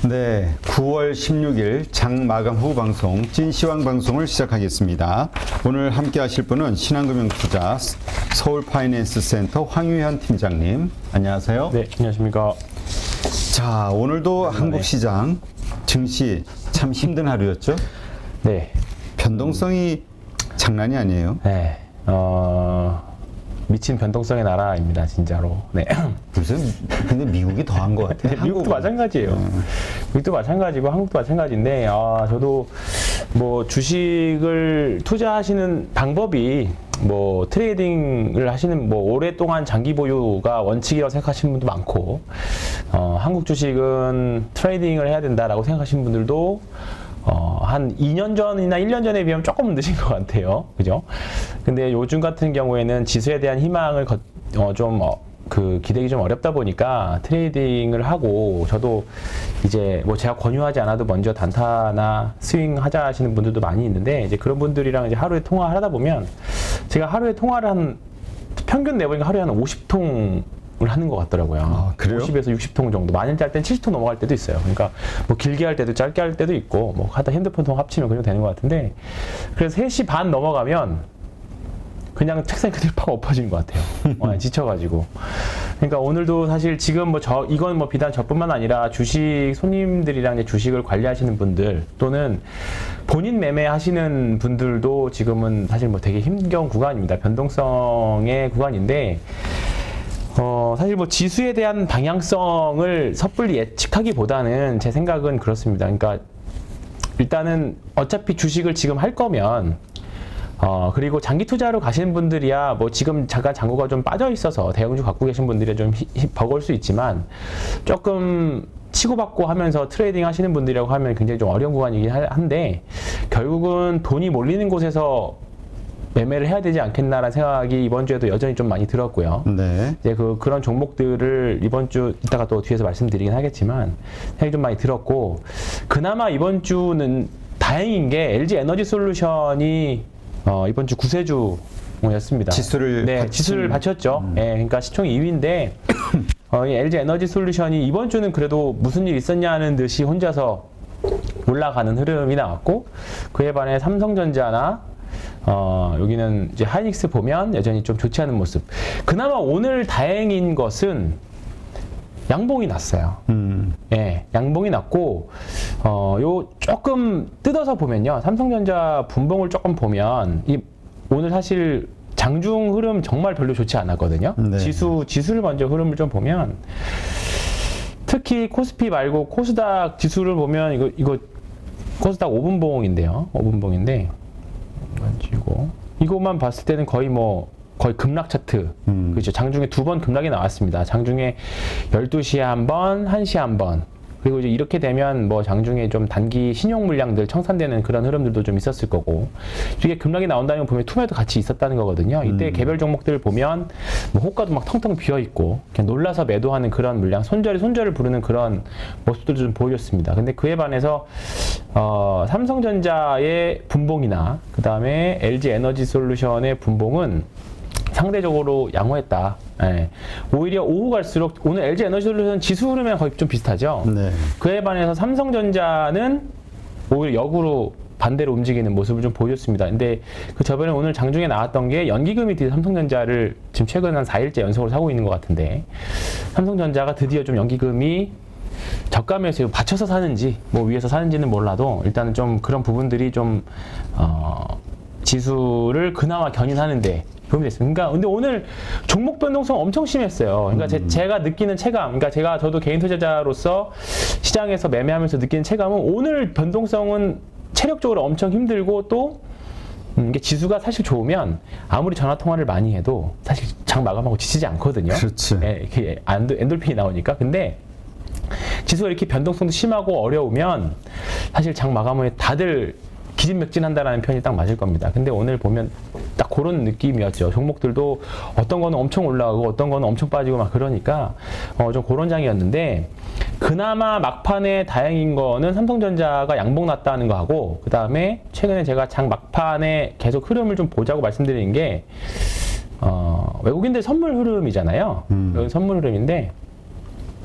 네, 9월 16일 장 마감 후 방송 찐시황 방송을 시작하겠습니다. 오늘 함께 하실 분은 신한금융투자 서울파이낸스센터 황유현 팀장님. 안녕하세요. 네, 안녕하십니까. 자, 오늘도 한국 시장 증시 참 힘든 하루였죠? 네. 변동성이 장난이 아니에요. 네. 미친 변동성의 나라입니다, 진짜로. 네. 무슨 근데 미국이 더한 것 같아요. 미국도 마찬가지예요. 미국도 마찬가지고 한국도 마찬가지인데, 저도 뭐 주식을 투자하시는 방법이 뭐 트레이딩을 하시는 뭐 오랫동안 장기 보유가 원칙이라고 생각하시는 분도 많고, 한국 주식은 트레이딩을 해야 된다라고 생각하시는 분들도 한 2년 전이나 1년 전에 비하면 조금 늦은 것 같아요. 그죠? 근데 요즘 같은 경우에는 지수에 대한 희망을 기대기 좀 어렵다 보니까 트레이딩을 하고, 저도 이제 뭐 제가 권유하지 않아도 먼저 단타나 스윙 하자 하시는 분들도 많이 있는데, 이제 그런 분들이랑 이제 하루에 통화를 하다 보면, 제가 하루에 통화를 평균 내보니까 하루에 한 50통을 하는 것 같더라고요. 그래요? 50에서 60통 정도. 많이 짤 땐 70통 넘어갈 때도 있어요. 그러니까 뭐 길게 할 때도 짧게 할 때도 있고, 뭐 하다 핸드폰 통 합치면 그 정도 되는 것 같은데, 그래서 3시 반 넘어가면 그냥 책상에 그대로 팍 엎어지는 것 같아요. 지쳐가지고. 그러니까 오늘도 사실 지금 이건 뭐 비단 저뿐만 아니라 주식 손님들이랑 이제 주식을 관리하시는 분들, 또는 본인 매매하시는 분들도 지금은 사실 뭐 되게 힘겨운 구간입니다. 변동성의 구간인데, 사실 뭐 지수에 대한 방향성을 섣불리 예측하기보다는 제 생각은 그렇습니다. 그러니까 일단은 어차피 주식을 지금 할 거면, 그리고 장기 투자로 가시는 분들이야 뭐 지금 잠깐 잔고가 좀 빠져 있어서 대형주 갖고 계신 분들이 좀 버거울 수 있지만, 조금 치고받고 하면서 트레이딩 하시는 분들이라고 하면 굉장히 좀 어려운 구간이긴 한데, 결국은 돈이 몰리는 곳에서 매매를 해야 되지 않겠나라는 생각이 이번 주에도 여전히 좀 많이 들었고요. 네. 이제 그런 종목들을 이번 주 이따가 또 뒤에서 말씀드리긴 하겠지만 생각이 좀 많이 들었고, 그나마 이번 주는 다행인 게 LG 에너지 솔루션이 이번 주 구세주였습니다. 지수를 바쳤죠. 그러니까 시총이 2위인데 LG 에너지 솔루션이 이번 주는 그래도 무슨 일 있었냐는 듯이 혼자서 올라가는 흐름이 나왔고, 그에 반해 삼성전자나 여기는 이제 하이닉스 보면 여전히 좀 좋지 않은 모습. 그나마 오늘 다행인 것은 양봉이 났어요. 예, 양봉이 났고, 요 조금 뜯어서 보면요, 삼성전자 분봉을 조금 보면 오늘 사실 장중 흐름 정말 별로 좋지 않았거든요. 네. 지수를 먼저 흐름을 좀 보면, 특히 코스피 말고 코스닥 지수를 보면 이거 코스닥 5분봉인데요. 5분봉인데 이것만 봤을 때는 거의 급락 차트. 그렇죠. 장중에 2번 급락이 나왔습니다. 장중에 12시에 한 번, 1시에 한 번. 그리고 이제 이렇게 되면 뭐 장중에 좀 단기 신용 물량들 청산되는 그런 흐름들도 좀 있었을 거고, 이게 급락이 나온다는 걸 보면 투매도 같이 있었다는 거거든요. 이때 개별 종목들을 보면 뭐 호가도 막 텅텅 비어 있고, 그냥 놀라서 매도하는 그런 물량, 손절을 부르는 그런 모습들도 좀 보여줬습니다. 근데 그에 반해서 삼성전자의 분봉이나 그 다음에 LG 에너지 솔루션의 분봉은 상대적으로 양호했다. 예. 오히려 오후 갈수록 오늘 LG 에너지 솔루션 지수 흐름이랑 거의 좀 비슷하죠. 네. 그에 반해서 삼성전자는 오히려 역으로 반대로 움직이는 모습을 좀 보여줬습니다. 근데 저번에 오늘 장중에 나왔던 게 연기금이 드디어 삼성전자를 지금 최근 한 4일째 연속으로 사고 있는 것 같은데, 삼성전자가 드디어 좀 연기금이 저가에서 받쳐서 사는지 뭐 위에서 사는지는 몰라도 일단은 좀 그런 부분들이 좀 지수를 그나마 견인하는데 도움이 됐습니다. 그러니까 근데 오늘 종목 변동성 엄청 심했어요. 그러니까 제가 느끼는 체감, 그러니까 저도 개인 투자자로서 시장에서 매매하면서 느끼는 체감은, 오늘 변동성은 체력적으로 엄청 힘들고, 또 이게 지수가 사실 좋으면 아무리 전화 통화를 많이 해도 사실 장 마감하고 지치지 않거든요. 그렇지. 이렇게 엔돌핀이 나오니까. 근데 지수가 이렇게 변동성도 심하고 어려우면 사실 장 마감 후에 다들 기진맥진한다라는 표현이 딱 맞을 겁니다. 근데 오늘 보면 딱 그런 느낌이었죠. 종목들도 어떤 거는 엄청 올라가고 어떤 거는 엄청 빠지고 막 그러니까 좀 그런 장이었는데, 그나마 막판에 다행인 거는 삼성전자가 양봉 났다는 거 하고, 그 다음에 최근에 제가 장 막판에 계속 흐름을 좀 보자고 말씀드리는 게, 외국인들 선물 흐름이잖아요. 여기 선물 흐름인데,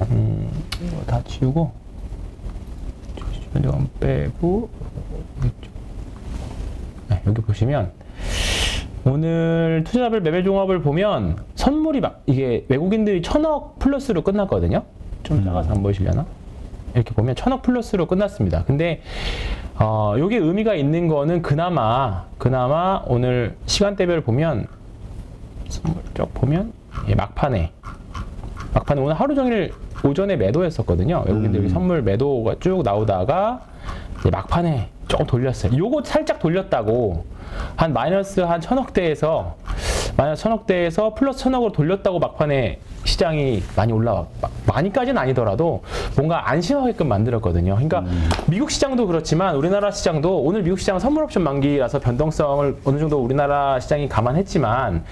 이거 다 지우고 이건 빼고 네, 여기 보시면 오늘 투자별 매매 종합을 보면 선물이 막 이게 외국인들이 1,000억 플러스로 끝났거든요. 좀 작아서 안 보이시려나? 이렇게 보면 1,000억 플러스로 끝났습니다. 근데 요게 의미가 있는 거는 그나마 오늘 시간대별 보면 선물 쪽 보면 예, 막판에 오늘 하루 종일 오전에 매도했었거든요. 외국인들이 선물 매도가 쭉 나오다가 이제 막판에 조금 돌렸어요. 요거 살짝 돌렸다고 한 마이너스 한 1,000억대에서 플러스 1,000억으로 돌렸다고 막판에 시장이 많이 올라와 많이까지는 아니더라도 뭔가 안심하게끔 만들었거든요. 그러니까 미국 시장도 그렇지만 우리나라 시장도 오늘 미국 시장은 선물 옵션 만기라서 변동성을 어느 정도 우리나라 시장이 감안했지만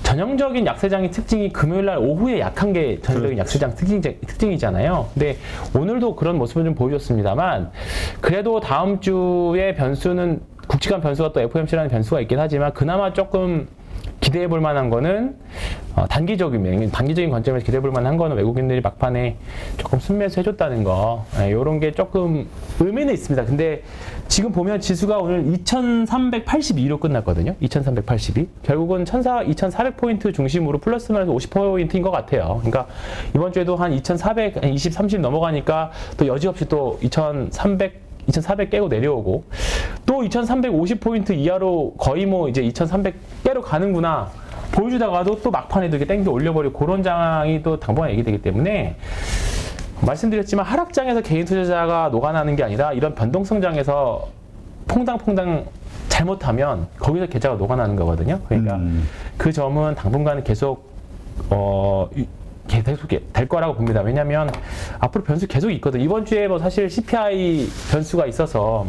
전형적인 약세장의 특징이 금요일 날 오후에 약한 게 전형적인 약세장 특징이잖아요. 근데 오늘도 그런 모습을 좀 보여줬습니다만 그래도 다음 주에 변수는 굵직한 변수가 또 FOMC라는 변수가 있긴 하지만 그나마 조금 기대해 볼 만한 거는 단기적인 관점에서 기대해 볼 만한 거는 외국인들이 막판에 조금 순매수 해줬다는 거 이런 게 조금 의미는 있습니다. 근데 지금 보면 지수가 오늘 2,382로 끝났거든요. 2,382 결국은 2,400포인트 중심으로 플러스 마이너스 50포인트인 것 같아요. 그러니까 이번 주에도 한 2,400, 20, 30 넘어가니까 또 여지없이 또 2,400 깨고 내려오고 또 2,350포인트 이하로 거의 뭐 이제 2,300 깨로 가는구나 보여주다가도 또 막판에도 이렇게 땡겨 올려버리고 그런 장이 또 당분간 얘기되기 때문에 말씀드렸지만 하락장에서 개인 투자자가 녹아나는 게 아니라 이런 변동성장에서 퐁당퐁당 잘못하면 거기서 계좌가 녹아나는 거거든요. 그러니까 그 점은 당분간은 계속 될 거라고 봅니다. 왜냐하면 앞으로 변수 계속 있거든. 이번 주에 뭐 사실 CPI 변수가 있어서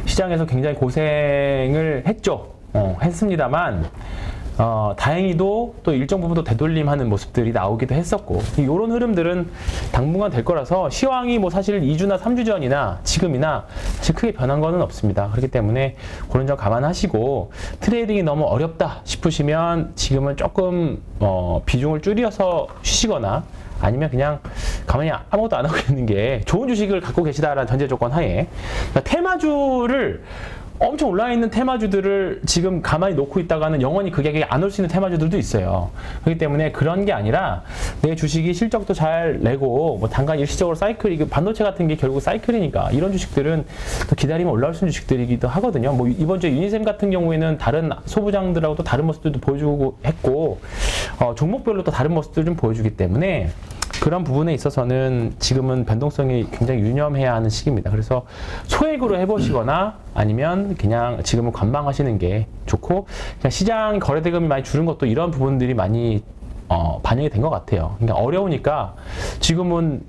시장에서 굉장히 고생을 했습니다만 다행히도 또 일정 부분 도 되돌림하는 모습들이 나오기도 했었고 이런 흐름들은 당분간 될 거라서 시황이 뭐 사실 2주나 3주 전이나 지금이나 사실 크게 변한 거는 없습니다. 그렇기 때문에 그런 점 감안하시고 트레이딩이 너무 어렵다 싶으시면 지금은 조금 비중을 줄여서 쉬시거나 아니면 그냥 가만히 아무것도 안 하고 있는 게 좋은 주식을 갖고 계시다라는 전제 조건 하에 그러니까 테마주를 엄청 올라 있는 테마주들을 지금 가만히 놓고 있다가는 영원히 그게 안 올 수 있는 테마주들도 있어요. 그렇기 때문에 그런 게 아니라 내 주식이 실적도 잘 내고 뭐 단간 일시적으로 사이클이 반도체 같은 게 결국 사이클이니까 이런 주식들은 또 기다리면 올라올 수 있는 주식들이기도 하거든요. 뭐 이번 주에 유니셈 같은 경우에는 다른 소부장들하고 또 다른 모습들도 보여주고 했고 종목별로 또 다른 모습들 좀 보여주기 때문에 그런 부분에 있어서는 지금은 변동성이 굉장히 유념해야 하는 시기입니다. 그래서 소액으로 해보시거나 아니면 그냥 지금은 관망하시는 게 좋고 그냥 시장 거래대금이 많이 줄은 것도 이런 부분들이 많이 반영이 된 것 같아요. 그러니까 어려우니까 지금은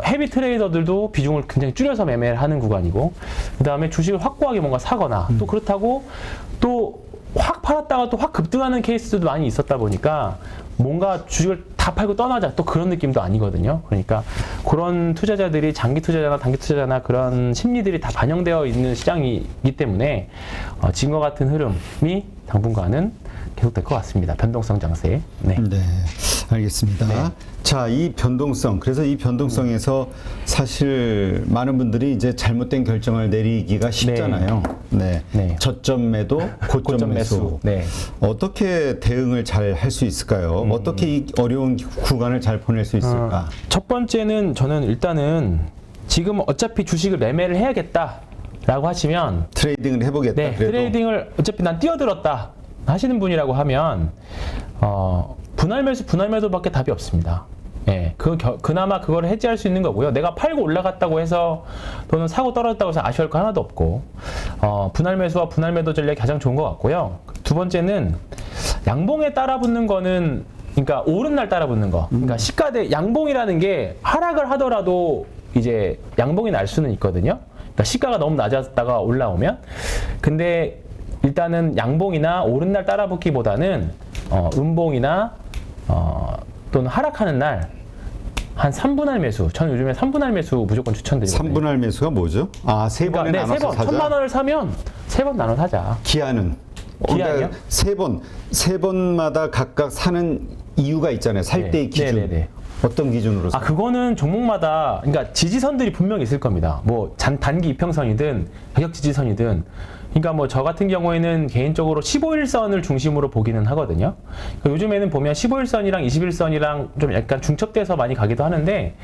헤비 트레이더들도 비중을 굉장히 줄여서 매매를 하는 구간이고 그 다음에 주식을 확고하게 뭔가 사거나 또 그렇다고 또 확 팔았다가 또 확 급등하는 케이스도 많이 있었다 보니까 뭔가 주식을 다 팔고 떠나자 또 그런 느낌도 아니거든요. 그러니까 그런 투자자들이 장기 투자자나 단기 투자자나 그런 심리들이 다 반영되어 있는 시장이기 때문에 지금과 같은 흐름이 당분간은 계속될 것 같습니다. 변동성 장세. 네. 네, 알겠습니다. 네. 자, 이 변동성. 그래서 이 변동성에서 사실 많은 분들이 이제 잘못된 결정을 내리기가 쉽잖아요. 네. 네. 저점 매도, 고점 매수. 네. 어떻게 대응을 잘 할 수 있을까요? 어떻게 이 어려운 구간을 잘 보낼 수 있을까? 첫 번째는 저는 일단은 지금 어차피 주식을 매매를 해야겠다라고 하시면 트레이딩을 해보겠다. 네, 그래도. 트레이딩을 어차피 난 뛰어들었다 하시는 분이라고 하면 분할 매도밖에 답이 없습니다. 예, 그나마 그걸 해지할 수 있는 거고요. 내가 팔고 올라갔다고 해서 또는 사고 떨어졌다고 해서 아쉬울 거 하나도 없고 분할 매수와 분할 매도 전략이 가장 좋은 것 같고요. 두 번째는 양봉에 따라 붙는 거는 그러니까 오른 날 따라 붙는 거. 그러니까 시가대 양봉이라는 게 하락을 하더라도 이제 양봉이 날 수는 있거든요. 그러니까 시가가 너무 낮았다가 올라오면 근데 일단은 양봉이나 오른 날 따라 붙기보다는 음봉이나 또는 하락하는 날 한 3분할 매수. 저는 요즘에 3분할 매수 무조건 추천드리거든요. 3분할 매수가 뭐죠? 아, 세 번에 그러니까, 나눠서 사자. 1,000만 원을 사면 3번 나눠 사자. 기한은? 기한이요? 세 번마다 각각 사는 이유가 있잖아요. 살 때의 기준. 네네네. 어떤 기준으로? 그거는 종목마다, 그러니까 지지선들이 분명히 있을 겁니다. 뭐 단기 이평선이든 가격 지지선이든. 그러니까 뭐 저 같은 경우에는 개인적으로 15일선을 중심으로 보기는 하거든요. 그러니까 요즘에는 보면 15일선이랑 21선이랑 좀 약간 중첩돼서 많이 가기도 하는데,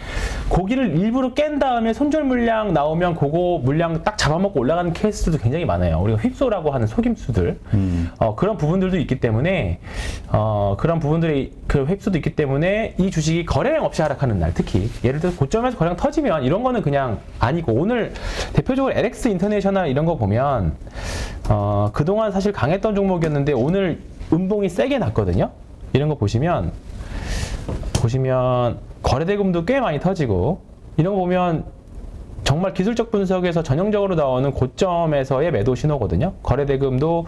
고기를 일부러 깬 다음에 손절 물량 나오면 그거 물량 딱 잡아먹고 올라가는 케이스도 굉장히 많아요. 우리가 휩소라고 하는 속임수들. 그런 부분들도 있기 때문에, 그런 부분들이 그 획수도 있기 때문에 이 주식이 거래량 없이 하락하는 날, 특히 예를 들어서 고점에서 거래량 터지면 이런 거는 그냥 아니고, 오늘 대표적으로 LX 인터내셔널 이런 거 보면 그동안 사실 강했던 종목이었는데 오늘 음봉이 세게 났거든요. 이런 거 보시면 거래대금도 꽤 많이 터지고, 이런 거 보면 정말 기술적 분석에서 전형적으로 나오는 고점에서의 매도 신호거든요. 거래대금도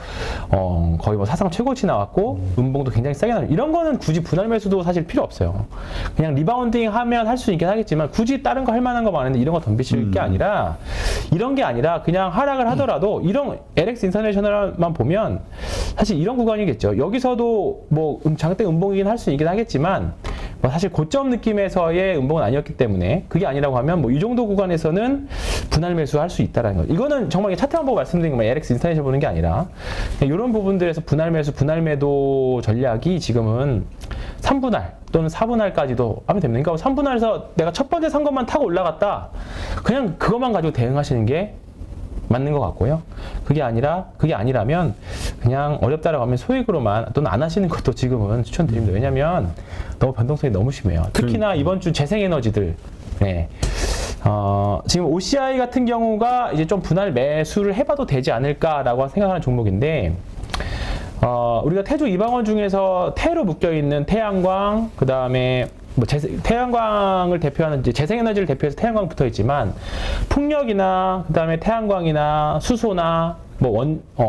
거의 뭐 사상 최고치 나왔고, 음봉도 굉장히 세게 나왔고, 이런 거는 굳이 분할 매수도 사실 필요 없어요. 그냥 리바운딩 하면 할 수 있긴 하겠지만, 굳이 다른 거 할 만한 거 많은데 이런 거 덤비실 게 아니라, 이런 게 아니라 그냥 하락을 하더라도 이런 LX 인터내셔널만 보면 사실 이런 구간이겠죠. 여기서도 뭐 장대 음봉이긴 할 수 있긴 하겠지만, 뭐 사실 고점 느낌에서의 음봉은 아니었기 때문에, 그게 아니라고 하면 뭐 이 정도 구간에서는 분할 매수할 수 있다라는 거. 이거는 정말 차트만 보고 말씀드린 거면 LX 인터내셔널 보는 게 아니라, 이런 부분들에서 분할 매수, 분할 매도 전략이 지금은 3분할 또는 4분할까지도 하면 됩니다. 그러니까 3분할에서 내가 첫 번째 산 것만 타고 올라갔다, 그냥 그것만 가지고 대응하시는 게 맞는 것 같고요. 그게 아니라면 그냥 어렵다라고 하면 소액으로만 또는 안 하시는 것도 지금은 추천드립니다. 왜냐면 너무 변동성이 너무 심해요. 특히나 이번 주 재생에너지들. 네. 지금 OCI 같은 경우가 이제 좀 분할 매수를 해봐도 되지 않을까라고 생각하는 종목인데, 우리가 태조 이방원 중에서 태로 묶여있는 태양광, 그 다음에 뭐 태양광을 대표하는 이제 재생에너지를 대표해서 태양광 붙어 있지만, 풍력이나 그 다음에 태양광이나 수소나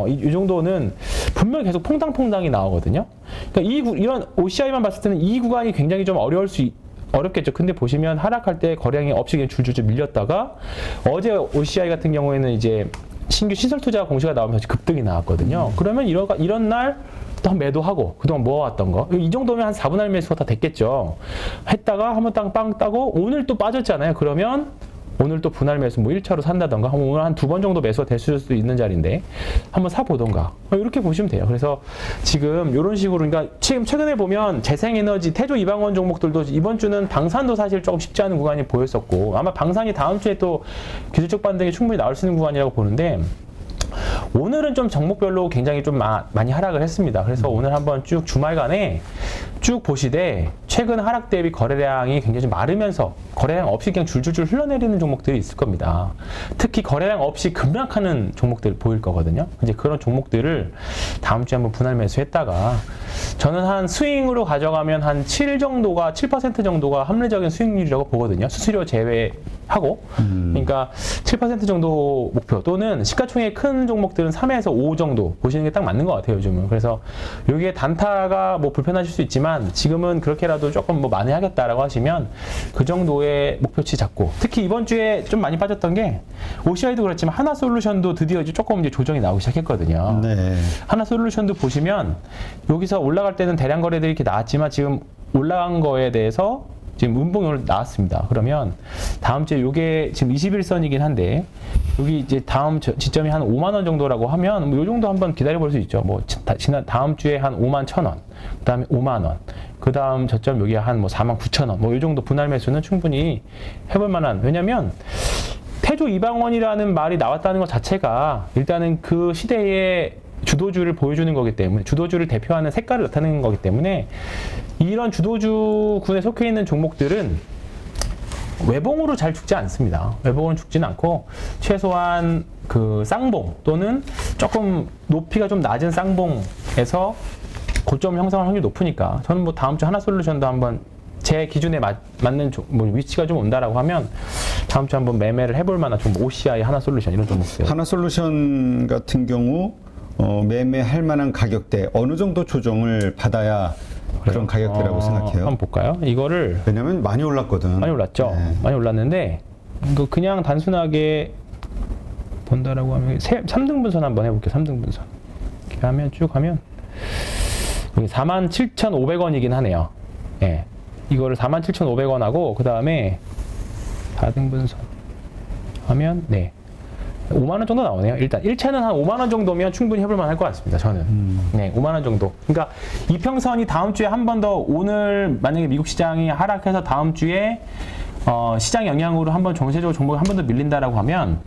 이 정도는 분명히 계속 퐁당퐁당이 나오거든요. 그러니까 이런 OCI만 봤을 때는 이 구간이 굉장히 좀 어렵겠죠. 근데 보시면 하락할 때 거래량이 없이 그냥 줄줄줄 밀렸다가, 어제 OCI 같은 경우에는 이제 신규 시설 투자 공시가 나오면서 급등이 나왔거든요. 그러면 이런 날 또 매도하고 그동안 모아왔던 거, 이 정도면 한 4분할 매수가 다 됐겠죠. 했다가 한번 빵 따고 오늘 또 빠졌잖아요. 그러면 오늘 또 분할 매수 뭐 1차로 산다던가, 오늘 한 2번 정도 매수가 됐을 수도 있는 자리인데 한번 사보던가, 이렇게 보시면 돼요. 그래서 지금 이런 식으로, 그러니까 지금 최근에 보면 재생에너지, 태조 이방원 종목들도 이번 주는 방산도 사실 조금 쉽지 않은 구간이 보였었고, 아마 방산이 다음 주에 또 기술적 반등이 충분히 나올 수 있는 구간이라고 보는데, 오늘은 좀 종목별로 굉장히 좀 많이 하락을 했습니다. 그래서 오늘 한번 쭉 주말간에 쭉 보시되, 최근 하락 대비 거래량이 굉장히 좀 마르면서 거래량 없이 그냥 줄줄줄 흘러내리는 종목들이 있을 겁니다. 특히 거래량 없이 급락하는 종목들 보일 거거든요. 이제 그런 종목들을 다음 주에 한번 분할 매수했다가, 저는 한 스윙으로 가져가면 한 7% 정도가 합리적인 수익률이라고 보거든요. 수수료 제외하고. 그러니까 7% 정도 목표, 또는 시가총액 큰 종목들은 3에서 5 정도 보시는 게 딱 맞는 것 같아요, 요즘은. 그래서 이게 단타가 뭐 불편하실 수 있지만, 지금은 그렇게라도 조금 뭐 많이 하겠다라고 하시면 그 정도의 목표치 잡고, 특히 이번 주에 좀 많이 빠졌던 게 OCI도 그렇지만 하나솔루션도 드디어 이제 조금 이제 조정이 나오기 시작했거든요. 네. 하나솔루션도 보시면 여기서 올라갈 때는 대량 거래들이 이렇게 나왔지만, 지금 올라간 거에 대해서 지금 음봉이 오늘 나왔습니다. 그러면 다음 주에 요게 지금 21선이긴 한데, 여기 이제 다음 지점이 한 5만 원 정도라고 하면 뭐 요 정도 한번 기다려 볼 수 있죠. 뭐 다음 주에 한 5만 1,000원, 그다음에 5만 원, 그다음 저점 여기 한 뭐 4만 9천 원, 뭐 요 정도 분할 매수는 충분히 해볼 만한. 왜냐면 태조 이방원이라는 말이 나왔다는 것 자체가 일단은 그 시대의 주도주를 보여주는 거기 때문에, 주도주를 대표하는 색깔을 나타내는 거기 때문에, 이런 주도주군에 속해 있는 종목들은 외봉으로 잘 죽지 않습니다. 외봉으로 죽지는 않고, 최소한 그 쌍봉 또는 조금 높이가 좀 낮은 쌍봉에서 고점 형성할 확률이 높으니까, 저는 뭐 다음 주 하나솔루션도 한번 제 기준에 맞는 뭐 위치가 좀 온다라고 하면 다음 주 한번 매매를 해볼 만한 좀 OCI 하나솔루션 이런 종목들. 하나솔루션 같은 경우 매매할 만한 가격대 어느 정도 조정을 받아야 그런 가격대라고 생각해요? 한번 볼까요? 이거를, 왜냐면 많이 올랐거든. 많이 올랐죠. 네. 많이 올랐는데, 이거 그냥 단순하게 본다라고 하면 3등분선 한번 해볼게요. 3등분선 이렇게 하면 쭉 하면 여기 47,500원이긴 하네요. 예. 이거를 47,500원 하고 그 다음에 4등분선 하면 네 5만 원 정도 나오네요. 일단 1차는 한 5만 원 정도면 충분히 해볼 만할 것 같습니다. 저는 네 5만 원 정도. 그러니까 이평선이 다음 주에 한 번 더 오늘 만약에 미국 시장이 하락해서 다음 주에 시장 영향으로 한번 정세적으로 종목이 한 번 더 밀린다라고 하면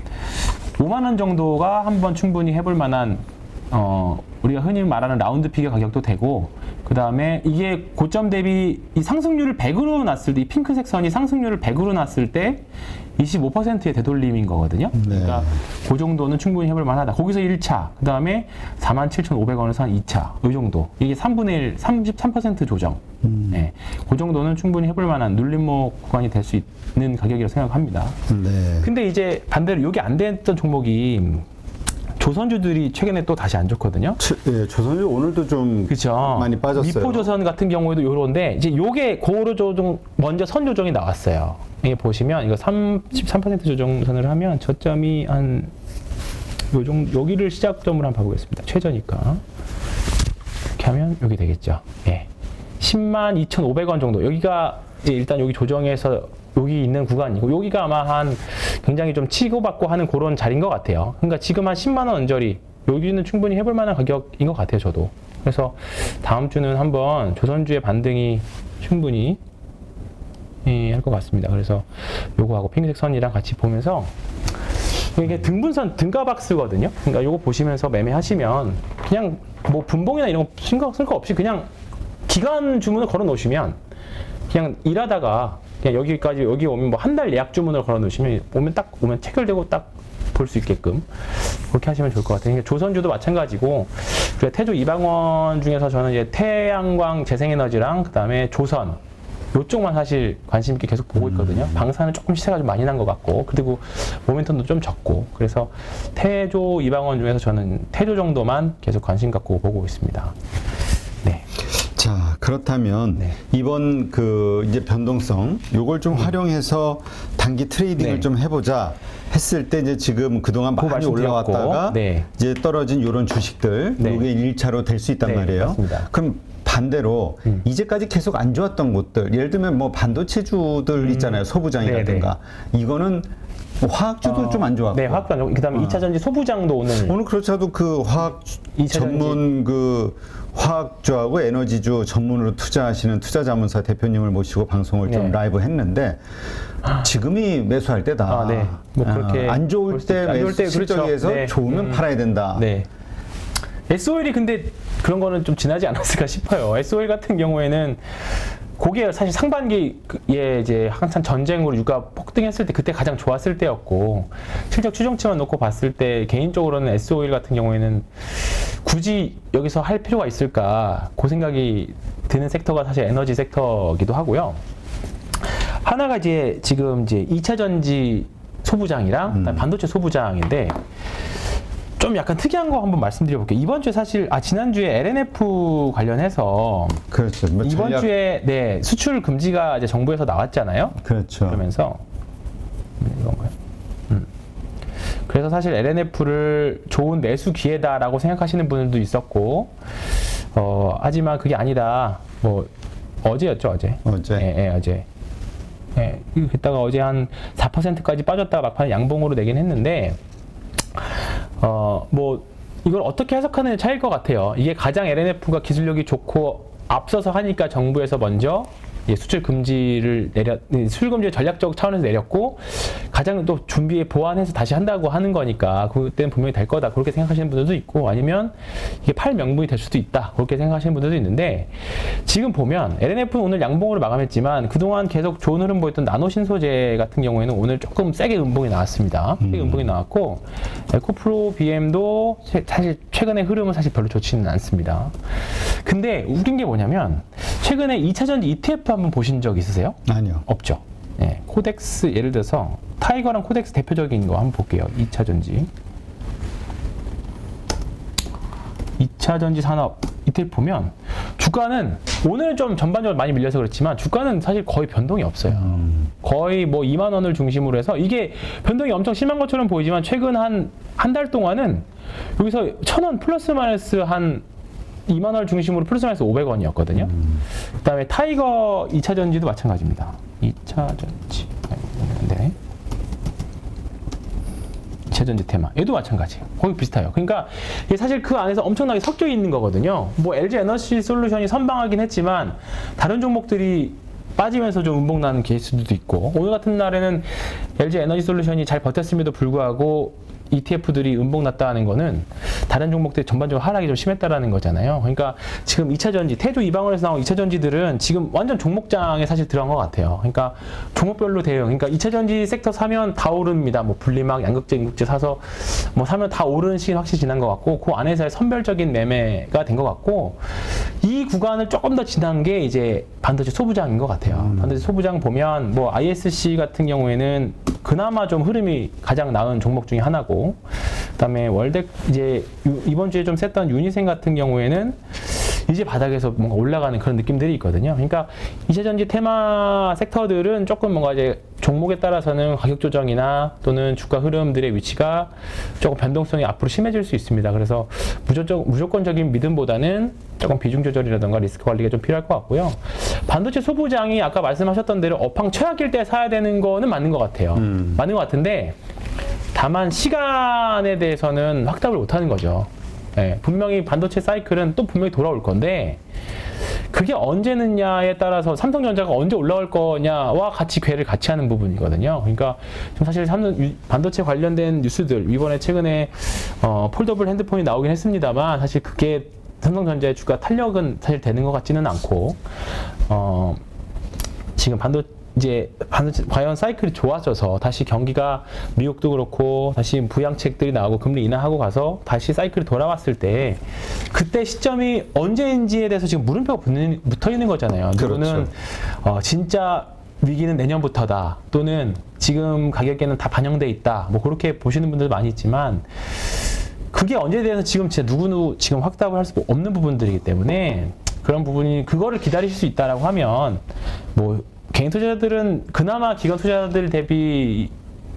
5만 원 정도가 한번 충분히 해볼 만한 우리가 흔히 말하는 라운드 피겨 가격도 되고, 그 다음에 이게 고점 대비 이 상승률을 100으로 놨을 때, 이 핑크색 선이 상승률을 100으로 놨을 때 25%의 되돌림인 거거든요. 네. 그러니까 그 정도는 충분히 해볼 만하다. 거기서 1차, 그 다음에 47,500원에서 한 2차, 이 정도. 이게 3분의 1, 33% 조정. 네. 그 정도는 충분히 해볼 만한 눌림목 구간이 될 수 있는 가격이라고 생각합니다. 네. 근데 이제 반대로 이게 안 됐던 종목이 조선주들이 최근에 또 다시 안 좋거든요. 예, 조선주 오늘도 좀 그렇죠. 많이 빠졌어요. 미포조선 같은 경우에도 요런데 이제 요게 고로 조정 먼저 선 조정이 나왔어요. 이게 보시면 이거 33% 조정선을 하면 저점이 한 요 정도 여기를 시작점으로 한번 봐보겠습니다. 최저니까 이렇게 하면 여기 되겠죠. 예. 102,500원 정도. 여기가 이제 일단 여기 조정해서 여기 있는 구간이고, 여기가 아마 한 굉장히 좀 치고받고 하는 그런 자리인 것 같아요. 그러니까 지금 한 10만 원 언저리, 여기는 충분히 해볼 만한 가격인 것 같아요, 저도. 그래서 다음 주는 한번 조선주의 반등이 충분히 할 것 같습니다. 그래서 요거하고 핑크색 선이랑 같이 보면서, 이게 등분선 등가박스거든요. 그러니까 요거 보시면서 매매하시면 그냥 뭐 분봉이나 이런 거 신경 쓸 거 없이 그냥 기간 주문을 걸어 놓으시면 그냥 일하다가 그냥 여기까지 여기 오면 뭐 한 달 예약 주문을 걸어 놓으시면 오면 체결되고 딱 볼 수 있게끔 그렇게 하시면 좋을 것 같아요. 조선주도 마찬가지고, 그리고 태조 이방원 중에서 저는 이제 태양광 재생에너지랑 그다음에 조선 요쪽만 사실 관심 있게 계속 보고 있거든요. 방사는 조금 시세가 좀 많이 난 것 같고, 그리고 모멘텀도 좀 적고, 그래서 태조 이방원 중에서 저는 태조 정도만 계속 관심 갖고 보고 있습니다. 네. 자, 그렇다면 네. 이번 그 이제 변동성 요걸 좀 활용해서 단기 트레이딩을 네. 좀 해보자 했을 때, 이제 지금 그동안 그거 많이 말씀드렸고, 올라왔다가 네. 이제 떨어진 요런 주식들, 네. 요게 1차로 될 수 있단 네, 말이에요. 맞습니다. 그럼 반대로 이제까지 계속 안 좋았던 곳들, 예를 들면 뭐 반도체주들 있잖아요. 소부장이라든가. 이거는 뭐 화학주도 좀 안 좋았고. 네, 화학도 안 좋고, 그 다음에 2차 전지 소부장도 오늘 그렇죠. 그 화학 이차 전문 그 화학주하고 에너지주 전문으로 투자하시는 투자자문사 대표님을 모시고 방송을 좀 네. 라이브 했는데, 지금이 매수할 때다. 아, 네. 뭐 그렇게 안 좋을 볼 수 때 있- 안 좋을 때 매수 실적에서 그렇죠. 네. 좋으면 팔아야 된다. 네. SOL이 근데 그런 거는 좀 지나지 않았을까 싶어요. SOL 같은 경우에는 그게 사실 상반기에 이제 한참 전쟁으로 유가 폭등했을 때 그때 가장 좋았을 때였고, 실적 추정치만 놓고 봤을 때 개인적으로는 SOL 같은 경우에는 굳이 여기서 할 필요가 있을까 그 생각이 드는 섹터가 사실 에너지 섹터기도 하고요. 하나가 이제 지금 이제 2차 전지 소부장이랑 그다음에 반도체 소부장인데, 좀 약간 특이한 거 한번 말씀드려볼게요. 이번 주에 사실 지난주에 LNF 관련해서 그렇죠. 뭐 이번 전략- 주에 네, 수출 금지가 이제 정부에서 나왔잖아요. 그렇죠. 그러면서 이건가요? 그래서 사실 LNF를 좋은 매수 기회다라고 생각하시는 분들도 있었고, 하지만 그게 아니다. 뭐 어제였죠, 어제. 어제. 예, 어제. 예, 그랬다가 어제 한 4%까지 빠졌다가 막판에 양봉으로 내긴 했는데, 뭐 이걸 어떻게 해석하느냐 차이일 것 같아요. 이게 가장 LNF가 기술력이 좋고 앞서서 하니까 정부에서 먼저 수출 금지를 수출 금지를 전략적 차원에서 내렸고, 가장 또 준비에 보완해서 다시 한다고 하는 거니까 그때는 분명히 될 거다 그렇게 생각하시는 분들도 있고, 아니면 이게 팔 명분이 될 수도 있다 그렇게 생각하시는 분들도 있는데, 지금 보면 LNF는 오늘 양봉으로 마감했지만 그동안 계속 좋은 흐름 보였던 나노신소재 같은 경우에는 오늘 조금 세게 음봉이 나왔습니다. 세게 음봉이 나왔고, 에코프로 BM도 사실 최근의 흐름은 사실 별로 좋지는 않습니다. 근데 웃긴 게 뭐냐면, 최근에 2차 전지 ETF 한번 보신 적 있으세요? 아니요. 없죠. 네, 코덱스, 예를 들어서 타이거랑 코덱스 대표적인 거 한번 볼게요. 2차 전지. 2차 전지 산업 ETF 보면 주가는 오늘은 좀 전반적으로 많이 밀려서 그렇지만 주가는 사실 거의 변동이 없어요. 거의 뭐 2만 원을 중심으로 해서 이게 변동이 엄청 심한 것처럼 보이지만 최근 한 달 동안은 여기서 1,000원 플러스 마이너스 한 2만 원 중심으로 플러스 마이너스 500원이었거든요. 그다음에 타이거 2차 전지도 마찬가지입니다. 2차 전지. 네. 2차 전지 테마. 얘도 마찬가지예요. 거의 비슷해요. 그러니까 이게 사실 그 안에서 엄청나게 섞여 있는 거거든요. 뭐 LG 에너지 솔루션이 선방하긴 했지만 다른 종목들이 빠지면서 좀 음봉 나는 케이스도 있고, 오늘 같은 날에는 LG 에너지 솔루션이 잘 버텼음에도 불구하고 ETF들이 음봉 났다는 거는 다른 종목들이 전반적으로 하락이 좀 심했다라는 거잖아요. 그러니까 지금 2차 전지, 태조 이방원에서 나온 2차 전지들은 지금 완전 종목장에 사실 들어간 것 같아요. 그러니까 종목별로 대응. 그러니까 2차 전지 섹터 사면 다 오릅니다. 뭐 분리막, 양극재, 인국재 사서 뭐 사면 다 오르는 시기 확실히 지난 것 같고, 그 안에서의 선별적인 매매가 된 것 같고, 이 구간을 조금 더 지난 게 이제 반도체 소부장인 것 같아요. 반도체 소부장 보면 뭐 ISC 같은 경우에는 그나마 좀 흐름이 가장 나은 종목 중에 하나고, 그다음에 월덱 이제 이번 주에 좀 셌던 유니생 같은 경우에는 이제 바닥에서 뭔가 올라가는 그런 느낌들이 있거든요. 그러니까 2차 전지 테마 섹터들은 조금 뭔가 이제 종목에 따라서는 가격 조정이나 또는 주가 흐름들의 위치가 조금 변동성이 앞으로 심해질 수 있습니다. 그래서 무조건적인 믿음보다는 조금 비중 조절이라든가 리스크 관리가 좀 필요할 것 같고요. 반도체 소부장이 아까 말씀하셨던 대로 업황 최악일 때 사야 되는 거는 맞는 것 같아요. 맞는 것 같은데, 다만 시간에 대해서는 확답을 못하는 거죠. 네, 분명히 반도체 사이클은 또 분명히 돌아올 건데, 그게 언제느냐에 따라서 삼성전자가 언제 올라올 거냐와 같이 궤를 같이 하는 부분이거든요. 그러니까 좀 사실 반도체 관련된 뉴스들, 이번에 최근에 폴더블 핸드폰이 나오긴 했습니다만, 사실 그게 삼성전자의 주가 탄력은 사실 되는 것 같지는 않고, 지금 반도체 과연 사이클이 좋아져서 다시 경기가 미국도 그렇고 다시 부양책들이 나오고 금리 인하하고 가서 다시 사이클이 돌아왔을 때, 그때 시점이 언제인지에 대해서 지금 물음표가 붙어 있는 거잖아요. 누구는 진짜 위기는 내년부터다, 또는 지금 가격에는 다 반영돼 있다, 뭐 그렇게 보시는 분들 많이 있지만, 그게 언제에 대해서 지금 진짜 누구는 지금 확답을 할 수 없는 부분들이기 때문에, 그런 부분이 그거를 기다리실 수 있다라고 하면, 뭐 개인 투자자들은 그나마 기관 투자자들 대비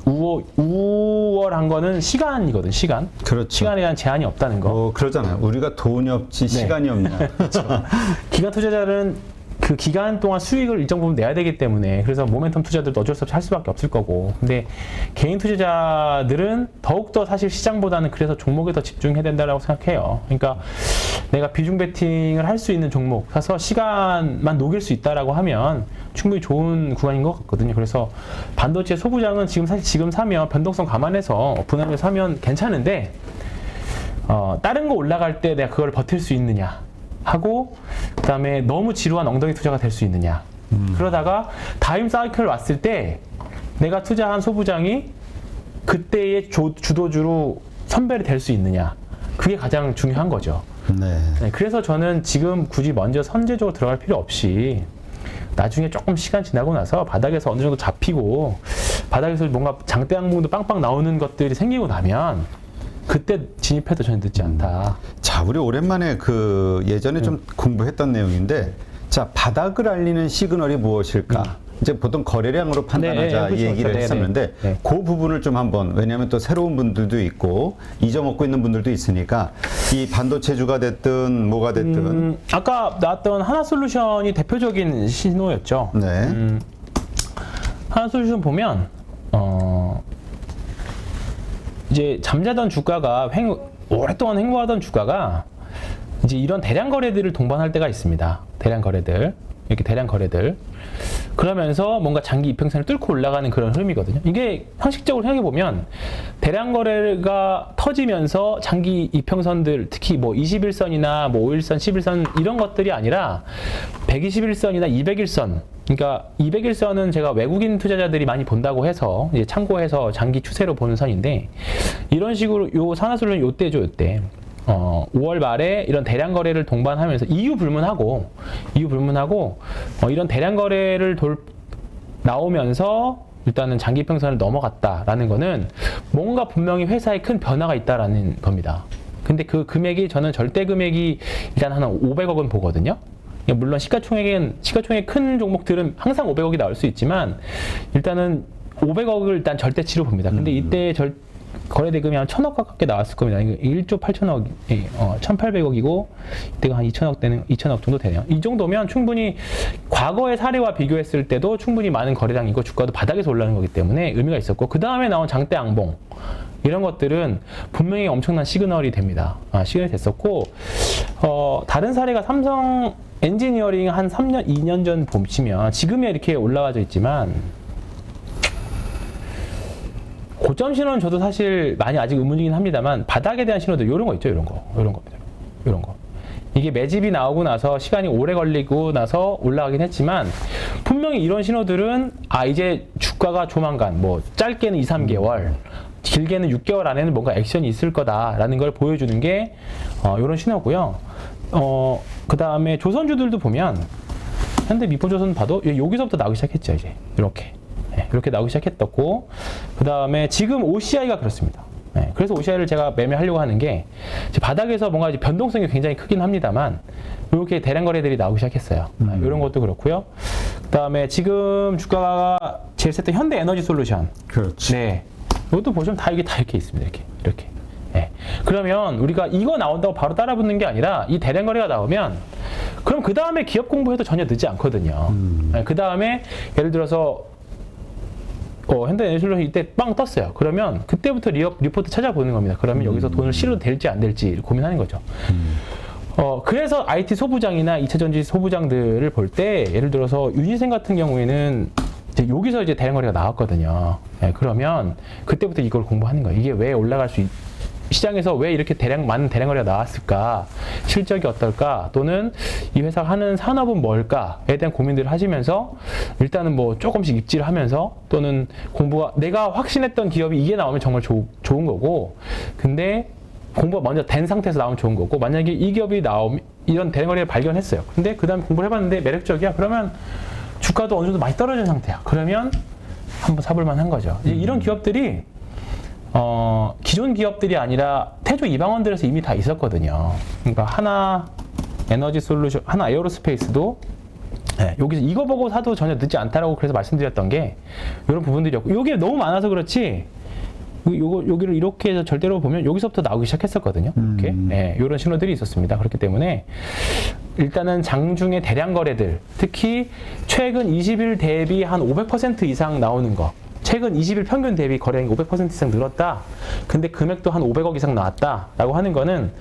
우월한 거는 시간이거든, 시간. 그렇죠. 시간에 대한 제한이 없다는 거. 그러잖아요. 우리가 돈이 없지 시간이 없냐. 그렇죠. 기관 투자자는 그 기간 동안 수익을 일정 부분 내야 되기 때문에, 그래서 모멘텀 투자들도 어쩔 수 없이 할 수밖에 없을 거고, 근데 개인 투자자들은 더욱더 사실 시장보다는 그래서 종목에 더 집중해야 된다고 생각해요. 그러니까 내가 비중 베팅을 할 수 있는 종목 사서 시간만 녹일 수 있다라고 하면 충분히 좋은 구간인 것 같거든요. 그래서 반도체 소부장은 사실 지금 사면 변동성 감안해서 분할을 사면 괜찮은데, 다른 거 올라갈 때 내가 그걸 버틸 수 있느냐 하고, 그 다음에 너무 지루한 엉덩이 투자가 될 수 있느냐. 그러다가 다임 사이클 왔을 때 내가 투자한 소부장이 그때의 주도주로 선별이 될 수 있느냐. 그게 가장 중요한 거죠. 네, 그래서 저는 지금 굳이 먼저 선제적으로 들어갈 필요 없이 나중에 조금 시간 지나고 나서 바닥에서 어느 정도 잡히고, 바닥에서 뭔가 장대 항목도 빵빵 나오는 것들이 생기고 나면 그때 진입해도 전혀 늦지 않다. 자, 우리 오랜만에 예전에 좀 공부했던 내용인데, 자, 바닥을 알리는 시그널이 무엇일까? 이제 보통 거래량으로 판단하자, 이 얘기를 했었는데, 그 부분을 좀 한번, 왜냐하면 또 새로운 분들도 있고 잊어먹고 있는 분들도 있으니까, 이 반도체주가 됐든 뭐가 됐든 아까 나왔던 하나솔루션이 대표적인 신호였죠. 네. 하나솔루션 보면 이제 잠자던 주가가 오랫동안 횡보하던 주가가 이제 이런 대량 거래들을 동반할 때가 있습니다. 대량 거래들. 그러면서 뭔가 장기 이평선을 뚫고 올라가는 그런 흐름이거든요. 이게 상식적으로 생각해보면 대량 거래가 터지면서 장기 이평선들, 특히 뭐 21선이나 뭐 5일선, 11선 이런 것들이 아니라 121선이나 200일선, 그러니까 200일선은 제가 외국인 투자자들이 많이 본다고 해서 이제 참고해서 장기 추세로 보는 선인데, 이런 식으로 요 산화솔루션 요때죠, 요때. 5월 말에 이런 대량 거래를 동반하면서 이유 불문하고 이런 대량 거래를 나오면서 일단은 장기 평선을 넘어갔다라는 거는 뭔가 분명히 회사에 큰 변화가 있다라는 겁니다. 근데 그 금액이, 저는 절대 금액이 일단 한 500억은 보거든요. 물론 시가총액 큰 종목들은 항상 500억이 나올 수 있지만, 일단은 500억을 일단 절대치로 봅니다. 근데 이때 거래 대금이 한 1,000억 가깝게 나왔을 겁니다. 이거 1조 8천억, 1,800억이고 이때가 한 2천억 정도 되네요. 이 정도면 충분히 과거의 사례와 비교했을 때도 충분히 많은 거래량이고 주가도 바닥에서 올라가는 거기 때문에 의미가 있었고 그 다음에 나온 장대 앙봉 이런 것들은 분명히 엄청난 시그널이 됩니다. 시그널이 됐었고 다른 사례가 삼성 엔지니어링 한 3년, 2년 전 보시면 지금이야 이렇게 올라가져 있지만 고점 신호는 저도 사실 많이 아직 의문이긴 합니다만 바닥에 대한 신호들 이런 거 있죠, 이런 거. 이게 매집이 나오고 나서 시간이 오래 걸리고 나서 올라가긴 했지만 분명히 이런 신호들은 이제 주가가 조만간 뭐 짧게는 2, 3개월, 길게는 6개월 안에는 뭔가 액션이 있을 거다라는 걸 보여주는 게 이런 신호고요. 그 다음에 조선주들도 보면 현대 미포조선 봐도 여기서부터 나오기 시작했죠, 이제 이렇게 나오기 시작했었고 그 다음에 지금 OCI가 그렇습니다. 그래서 OCI를 제가 매매하려고 하는 게 바닥에서 뭔가 이제 변동성이 굉장히 크긴 합니다만 이렇게 대량 거래들이 나오기 시작했어요. 이런 것도 그렇고요. 그 다음에 지금 주가가 제일 셌던 현대 에너지 솔루션. 그렇지. 네. 이것도 보시면 다 이렇게 있습니다. 이렇게. 네. 그러면 우리가 이거 나온다고 바로 따라붙는 게 아니라 이 대량 거래가 나오면 그럼 그 다음에 기업 공부해도 전혀 늦지 않거든요. 그 다음에 예를 들어서 현대에너지솔루션 이때 빵 떴어요. 그러면 그때부터 리포트 찾아보는 겁니다. 그러면 여기서 돈을 실어도 될지 안 될지 고민하는 거죠. 그래서 IT 소부장이나 2차전지 소부장들을 볼 때 예를 들어서 유니센 같은 경우에는 이제 여기서 이제 대량 거래가 나왔거든요. 그러면 그때부터 이걸 공부하는 거예요. 이게 왜 올라갈 수 시장에서 왜 이렇게 많은 대량 거래가 나왔을까? 실적이 어떨까? 또는 이 회사가 하는 산업은 뭘까에 대한 고민들을 하시면서 일단은 뭐 조금씩 입지를 하면서 또는 내가 확신했던 기업이 이게 나오면 정말 좋은 거고 근데 공부가 먼저 된 상태에서 나오면 좋은 거고 만약에 이 기업이 이런 대량 거래를 발견했어요. 근데 그 다음에 공부를 해봤는데 매력적이야. 그러면 주가도 어느 정도 많이 떨어진 상태야. 그러면 한번 사볼 만한 거죠. 이런 기업들이 기존 기업들이 아니라 태조 이방원들에서 이미 다 있었거든요. 그러니까 하나 에너지 솔루션, 하나 에어로스페이스도 여기서 이거 보고 사도 전혀 늦지 않다라고 그래서 말씀드렸던 게 이런 부분들이었고 이게 너무 많아서 그렇지 여기를 이렇게 해서 절대로 보면 여기서부터 나오기 시작했었거든요. 이렇게 이런 신호들이 있었습니다. 그렇기 때문에 일단은 장중의 대량 거래들 특히 최근 20일 대비 한 500% 이상 나오는 거 최근 20일 평균 대비 거래량이 500% 이상 늘었다. 근데 금액도 한 500억 이상 나왔다. 라고 하는 거는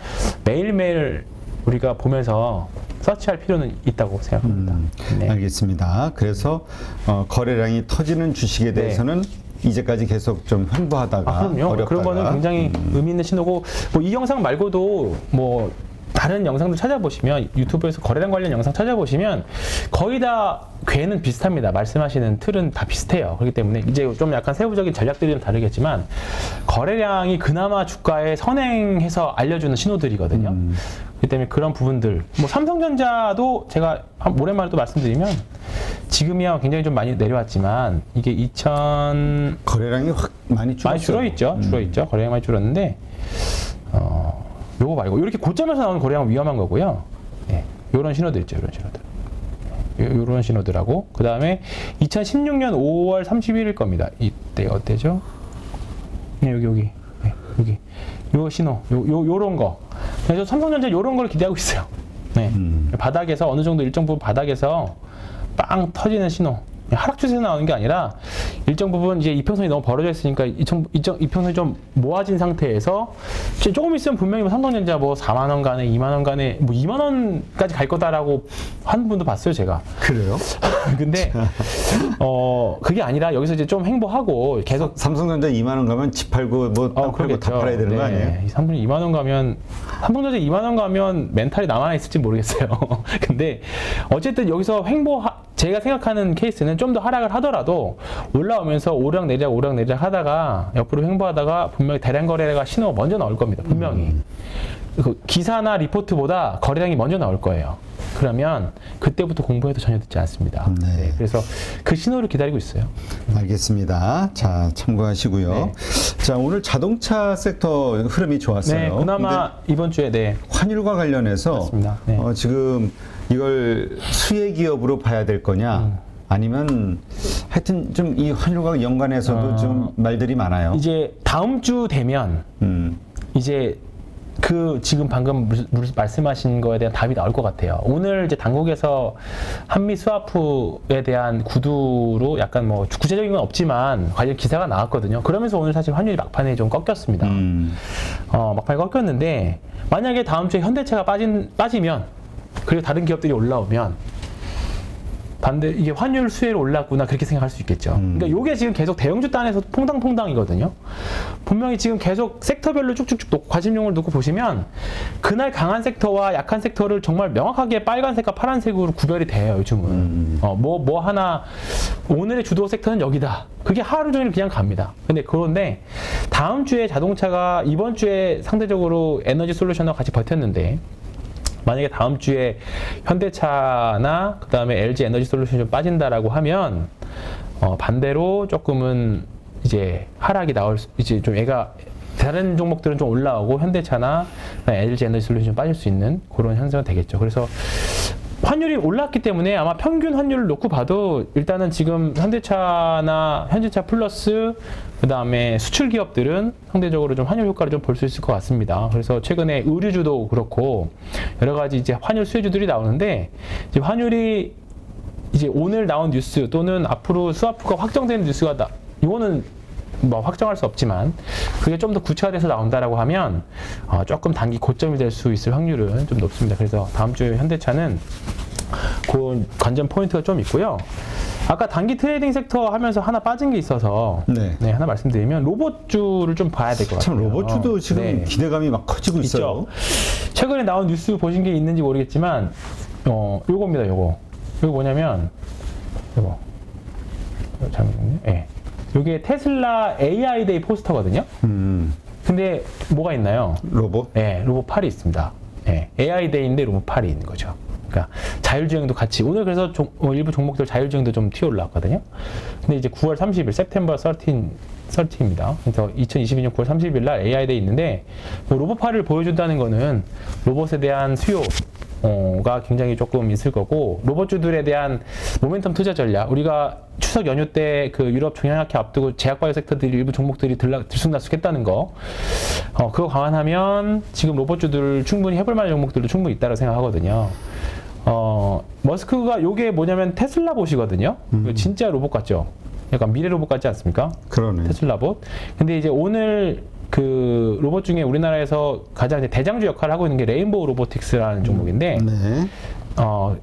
매일매일 우리가 보면서 서치할 필요는 있다고 생각합니다. 네. 알겠습니다. 그래서 거래량이 터지는 주식에 대해서는 이제까지 계속 좀 횡보하다가 그럼요. 어렵다가 그런 거는 굉장히 의미 있는 신호고 뭐 이 영상 말고도 뭐 다른 영상도 찾아보시면 유튜브에서 거래량 관련 영상 찾아보시면 거의 다 궤는 비슷합니다. 말씀하시는 틀은 다 비슷해요. 그렇기 때문에 이제 좀 약간 세부적인 전략들이 좀 다르겠지만 거래량이 그나마 주가에 선행해서 알려주는 신호들이거든요. 그렇기 때문에 그런 부분들 뭐 삼성전자도 제가 오랜만에 또 말씀드리면 지금이야 굉장히 좀 많이 내려왔지만 이게 거래량이 확 많이 줄어있죠. 거래량이 많이 줄었는데 요거 말고 이렇게 고점에서 나오는 거래량은 위험한 거고요. 요런 신호들 있죠. 요런 신호들하고 그 다음에 2016년 5월 31일 겁니다. 이때 어때죠? 여기 요 신호 요런 거 그래서 삼성전자 요런 걸 기대하고 있어요. 바닥에서 어느 정도 일정 부분 바닥에서 빵 터지는 신호 하락 추세에서 나오는 게 아니라 일정 부분 이제 이평선이 너무 벌어져 있으니까 이평선이 좀 모아진 상태에서 조금 있으면 분명히 뭐 삼성전자 뭐 4만 원 간에 2만 원 간에 뭐 2만 원까지 갈 거다라고 한 분도 봤어요, 제가. 그래요? 근데 그게 아니라 여기서 이제 좀 횡보하고 계속 삼성전자 2만 원 가면 집 팔고 뭐 땅 팔고 다 팔아야 되는 거 아니에요? 삼성전자 2만 원 가면 삼성전자 2만 원 가면 멘탈이 남아 있을지 모르겠어요. 근데 어쨌든 여기서 제가 생각하는 케이스는 좀 더 하락을 하더라도 올라오면서 오락내리락 하다가 옆으로 횡보하다가 분명히 대량 거래가 신호가 먼저 나올 겁니다. 분명히. 그 기사나 리포트보다 거래량이 먼저 나올 거예요. 그러면 그때부터 공부해도 전혀 늦지 않습니다. 그래서 그 신호를 기다리고 있어요. 알겠습니다. 자, 참고하시고요. 자, 오늘 자동차 섹터 흐름이 좋았어요. 그나마 이번 주에 환율과 관련해서 지금 이걸 수혜 기업으로 봐야 될 거냐 아니면 하여튼 좀 이 환율과 연관해서도 좀 말들이 많아요. 이제 다음 주 되면 이제 그 지금 방금 말씀하신 거에 대한 답이 나올 것 같아요. 오늘 이제 당국에서 한미 스와프에 대한 구두로 약간 뭐 구체적인 건 없지만 관련 기사가 나왔거든요. 그러면서 오늘 사실 환율이 막판에 좀 꺾였습니다. 막판에 꺾였는데 만약에 다음 주에 현대차가 빠지면 그리고 다른 기업들이 올라오면 반대 이게 환율 수혜로 올랐구나 그렇게 생각할 수 있겠죠. 그러니까 이게 지금 계속 대형주 단에서 퐁당퐁당이거든요. 분명히 지금 계속 섹터별로 쭉쭉쭉 관심용을 놓고 보시면 그날 강한 섹터와 약한 섹터를 정말 명확하게 빨간색과 파란색으로 구별이 돼요. 요즘은 뭐 하나 오늘의 주도 섹터는 여기다. 그게 하루 종일 그냥 갑니다. 그런데 다음 주에 자동차가 이번 주에 상대적으로 에너지 솔루션과 같이 버텼는데. 만약에 다음 주에 현대차나 그 다음에 LG 에너지 솔루션이 좀 빠진다라고 하면 반대로 조금은 이제 하락이 나올 이제 좀 애가 다른 종목들은 좀 올라오고 현대차나 LG 에너지 솔루션이 좀 빠질 수 있는 그런 현상은 되겠죠. 그래서 환율이 올랐기 때문에 아마 평균 환율을 놓고 봐도 일단은 지금 현대차나 현대차 플러스 그 다음에 수출 기업들은 상대적으로 좀 환율 효과를 좀 볼 수 있을 것 같습니다. 그래서 최근에 의류주도 그렇고 여러 가지 이제 환율 수혜주들이 나오는데 이제 환율이 이제 오늘 나온 뉴스 또는 앞으로 스와프가 확정되는 뉴스가 이거는 뭐 확정할 수 없지만 그게 좀 더 구체화돼서 나온다라고 하면 조금 단기 고점이 될 수 있을 확률은 좀 높습니다. 그래서 다음 주에 현대차는 그 관전 포인트가 좀 있고요. 아까 단기 트레이딩 섹터 하면서 하나 빠진 게 있어서 네, 하나 말씀드리면 로봇주를 좀 봐야 될 것 같아요. 참 로봇주도 지금 네. 기대감이 막 커지고 있어요. 최근에 나온 뉴스 보신 게 있는지 모르겠지만 요겁니다. 요거 뭐냐면 요거 잠깐만요. 예. 요게 테슬라 AI 데이 포스터거든요. 근데 뭐가 있나요? 로봇? 네, 로봇 8이 있습니다. 네, AI 데이인데 로봇 8이 있는 거죠. 그러니까 자율주행도 같이 오늘 그래서 일부 종목들 자율주행도 좀 튀어 올라왔거든요. 근데 이제 9월 30일 September 13입니다. 그래서 2022년 9월 30일 날 AI 데이 있는데 뭐 로봇 8을 보여준다는 거는 로봇에 대한 수요가 굉장히 조금 있을 거고 로봇주들에 대한 모멘텀 투자 전략 우리가 추석 연휴 때 그 유럽 종양학회 앞두고 제약바이오 섹터들이 일부 종목들이 들쑥날쑥했다는 거 그거 감안하면 지금 로봇주들 충분히 해볼 만한 종목들도 충분히 있다고 생각하거든요. 머스크가 요게 뭐냐면 테슬라 봇이거든요. 진짜 로봇 같죠? 약간 미래 로봇 같지 않습니까? 그러네. 테슬라 봇. 근데 이제 오늘 그 로봇 중에 우리나라에서 가장 이제 대장주 역할을 하고 있는 게 레인보우 로보틱스라는 종목인데 네.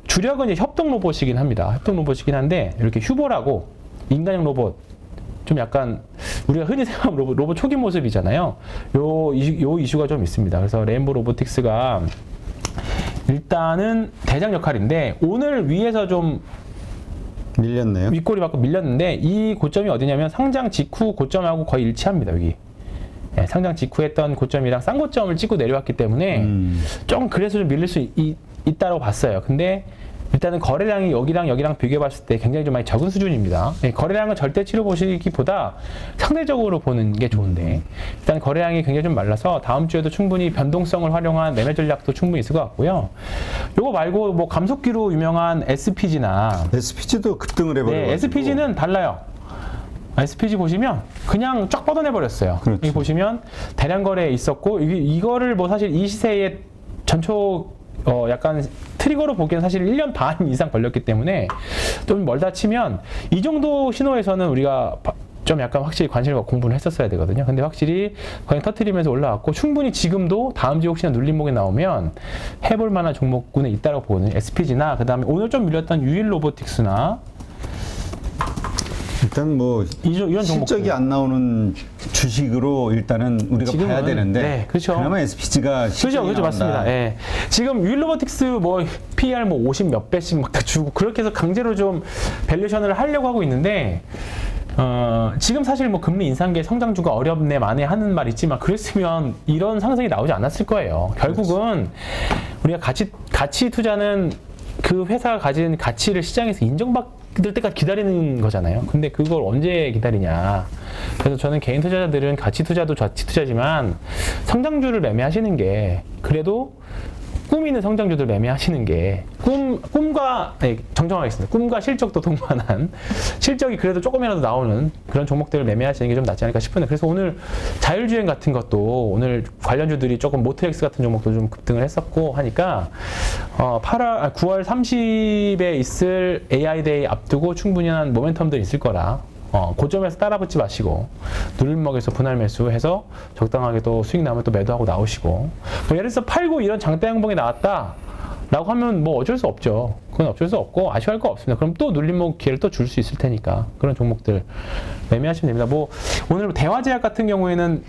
주력은 이제 협동 로봇이긴 합니다. 협동 로봇이긴 한데 이렇게 휴보라고 인간형 로봇 좀 약간 우리가 흔히 생각하는 로봇 초기 모습이잖아요. 요 이슈가 좀 있습니다. 그래서 레인보우 로보틱스가 일단은 대장 역할인데 오늘 위에서 좀 밀렸네요. 윗꼬리 받고 밀렸는데 이 고점이 어디냐면 상장 직후 고점하고 거의 일치합니다. 여기. 네, 상장 직후 했던 고점이랑 쌍고점을 찍고 내려왔기 때문에 좀 그래서 좀 밀릴 수 있다고 봤어요. 근데 일단은 거래량이 여기랑 비교해봤을 때 굉장히 좀 많이 적은 수준입니다. 네, 거래량은 절대치로 보시기보다 상대적으로 보는 게 좋은데 일단 거래량이 굉장히 좀 말라서 다음 주에도 충분히 변동성을 활용한 매매 전략도 충분히 있을 것 같고요. 요거 말고 뭐 감속기로 유명한 SPG나 SPG도 급등을 해버려요. 네, SPG는 달라요. SPG 보시면 그냥 쫙 뻗어내 버렸어요. 그렇죠. 여기 보시면 대량 거래에 있었고 이거를 뭐 사실 이 시세에 전초 약간 트리거로 보기엔 사실 1년 반 이상 걸렸기 때문에 좀 멀다 치면 이 정도 신호에서는 우리가 좀 약간 확실히 관심을 갖고 공부를 했었어야 되거든요. 근데 확실히 그냥 터트리면서 올라왔고 충분히 지금도 다음 주에 혹시나 눌림목이 나오면 해볼 만한 종목군에 있다고 보거든요. SPG나 그 다음에 오늘 좀 밀렸던 유일 로보틱스나 일단 뭐 이런 실적이 종목들. 안 나오는 주식으로 일단은 우리가 지금은, 봐야 되는데 네, 그렇죠. 그나마 SPG가 그렇죠, 맞습니다. 예. 지금 유일로보틱스 뭐 PER 뭐 50 몇 배씩 막 다 주고 그렇게 해서 강제로 좀 밸류션을 하려고 하고 있는데 지금 사실 뭐 금리 인상계 성장주가 어렵네 만에 하는 말 있지만 그랬으면 이런 상승이 나오지 않았을 거예요. 결국은 우리가 가치 투자는 그 회사가 가진 가치를 시장에서 인정받을 때까지 기다리는 거잖아요. 근데 그걸 언제 기다리냐. 그래서 저는 개인 투자자들은 가치 투자도 가치 투자지만 성장주를 매매하시는 게 그래도 꿈 있는 성장주들 매매하시는 게 꿈과 정정하겠습니다. 꿈과 실적도 동반한 실적이 그래도 조금이라도 나오는 그런 종목들을 매매하시는 게 좀 낫지 않을까 싶은데 그래서 오늘 자율주행 같은 것도 오늘 관련주들이 조금 모트렉스 같은 종목도 좀 급등을 했었고 하니까 9월 30에 있을 AI 데이 앞두고 충분히 한 모멘텀들이 있을 거라 고점에서 따라붙지 마시고 누림목에서 분할 매수해서 적당하게 또 수익 나면 또 매도하고 나오시고 뭐 예를 들어서 팔고 이런 장대 양봉이 나왔다 라고 하면 뭐 어쩔 수 없죠. 그건 어쩔 수 없고 아쉬워할 거 없습니다. 그럼 또 누림목 기회를 또 줄 수 있을 테니까 그런 종목들 매매하시면 됩니다. 뭐 오늘 대화제약 같은 경우에는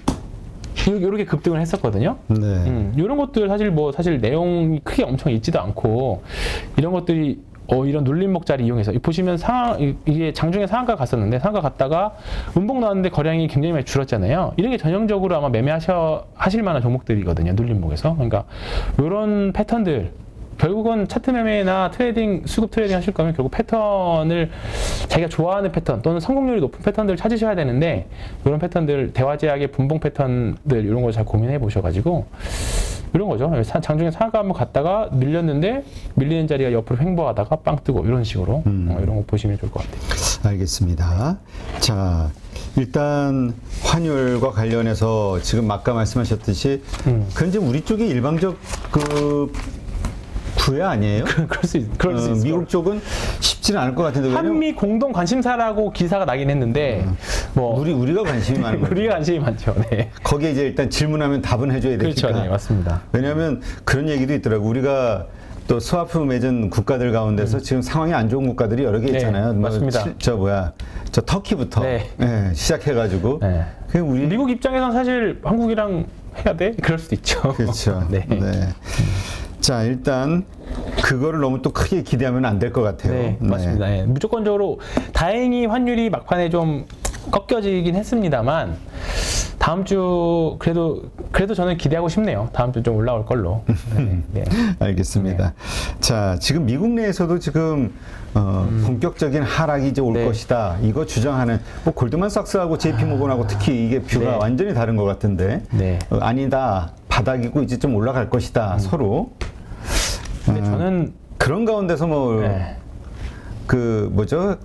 이렇게 급등을 했었거든요. 네. 이런 것들 사실 내용이 크게 엄청 있지도 않고 이런 것들이 이런 눌림목 자리 이용해서 보시면 이게 장중에 상한가 갔었는데 상한가 갔다가 음봉 나왔는데 거량이 굉장히 많이 줄었잖아요. 이런 게 전형적으로 아마 하실 만한 종목들이거든요. 눌림목에서. 그러니까 이런 패턴들 결국은 차트 매매나 트레이딩, 수급 트레이딩 하실 거면 결국 패턴을 자기가 좋아하는 패턴 또는 성공률이 높은 패턴들을 찾으셔야 되는데 이런 패턴들, 대화제약의 분봉 패턴들 이런 거 잘 고민해 보셔가지고 이런 거죠. 장중에 상한가 한번 갔다가 밀렸는데 밀리는 자리가 옆으로 횡보하다가 빵 뜨고 이런 식으로 이런 거 보시면 좋을 것 같아요. 알겠습니다. 자, 일단 환율과 관련해서 지금 아까 말씀하셨듯이 그건 이제 우리 쪽이 일방적 구애 아니에요? 그럴 수 있어요. 미국 쪽은 쉽지는 않을 것 같은데 한미 공동 관심사라고 기사가 나긴 했는데 뭐 우리가 관심이 많은 거죠. 우리가 관심이 많죠. 네. 거기에 이제 일단 질문하면 답은 해줘야 되니까. 그렇죠, 네, 맞습니다. 왜냐하면 그런 얘기도 있더라고. 우리가 또 스와프 맺은 국가들 가운데서 지금 상황이 안 좋은 국가들이 여러 개 있잖아요. 네, 맞습니다. 저 터키부터 네. 시작해가지고. 네. 그냥 우리 미국 입장에서는 사실 한국이랑 해야 돼? 그럴 수도 있죠. 그렇죠. 네. 자, 일단 그거를 너무 또 크게 기대하면 안 될 것 같아요. 네, 맞습니다. 네. 무조건적으로 다행히 환율이 막판에 좀 꺾여지긴 했습니다만 다음 주 그래도 저는 기대하고 싶네요. 다음 주 좀 올라올 걸로. 네. 알겠습니다. 자, 지금 미국 내에서도 지금 본격적인 하락이 이제 올 것이다. 이거 주장하는 뭐 골드만삭스하고 JP모건하고 특히 이게 뷰가 완전히 다른 것 같은데 아니다. 바닥이고 이제 좀 올라갈 것이다. 서로. 근데 저는 그런 가운데서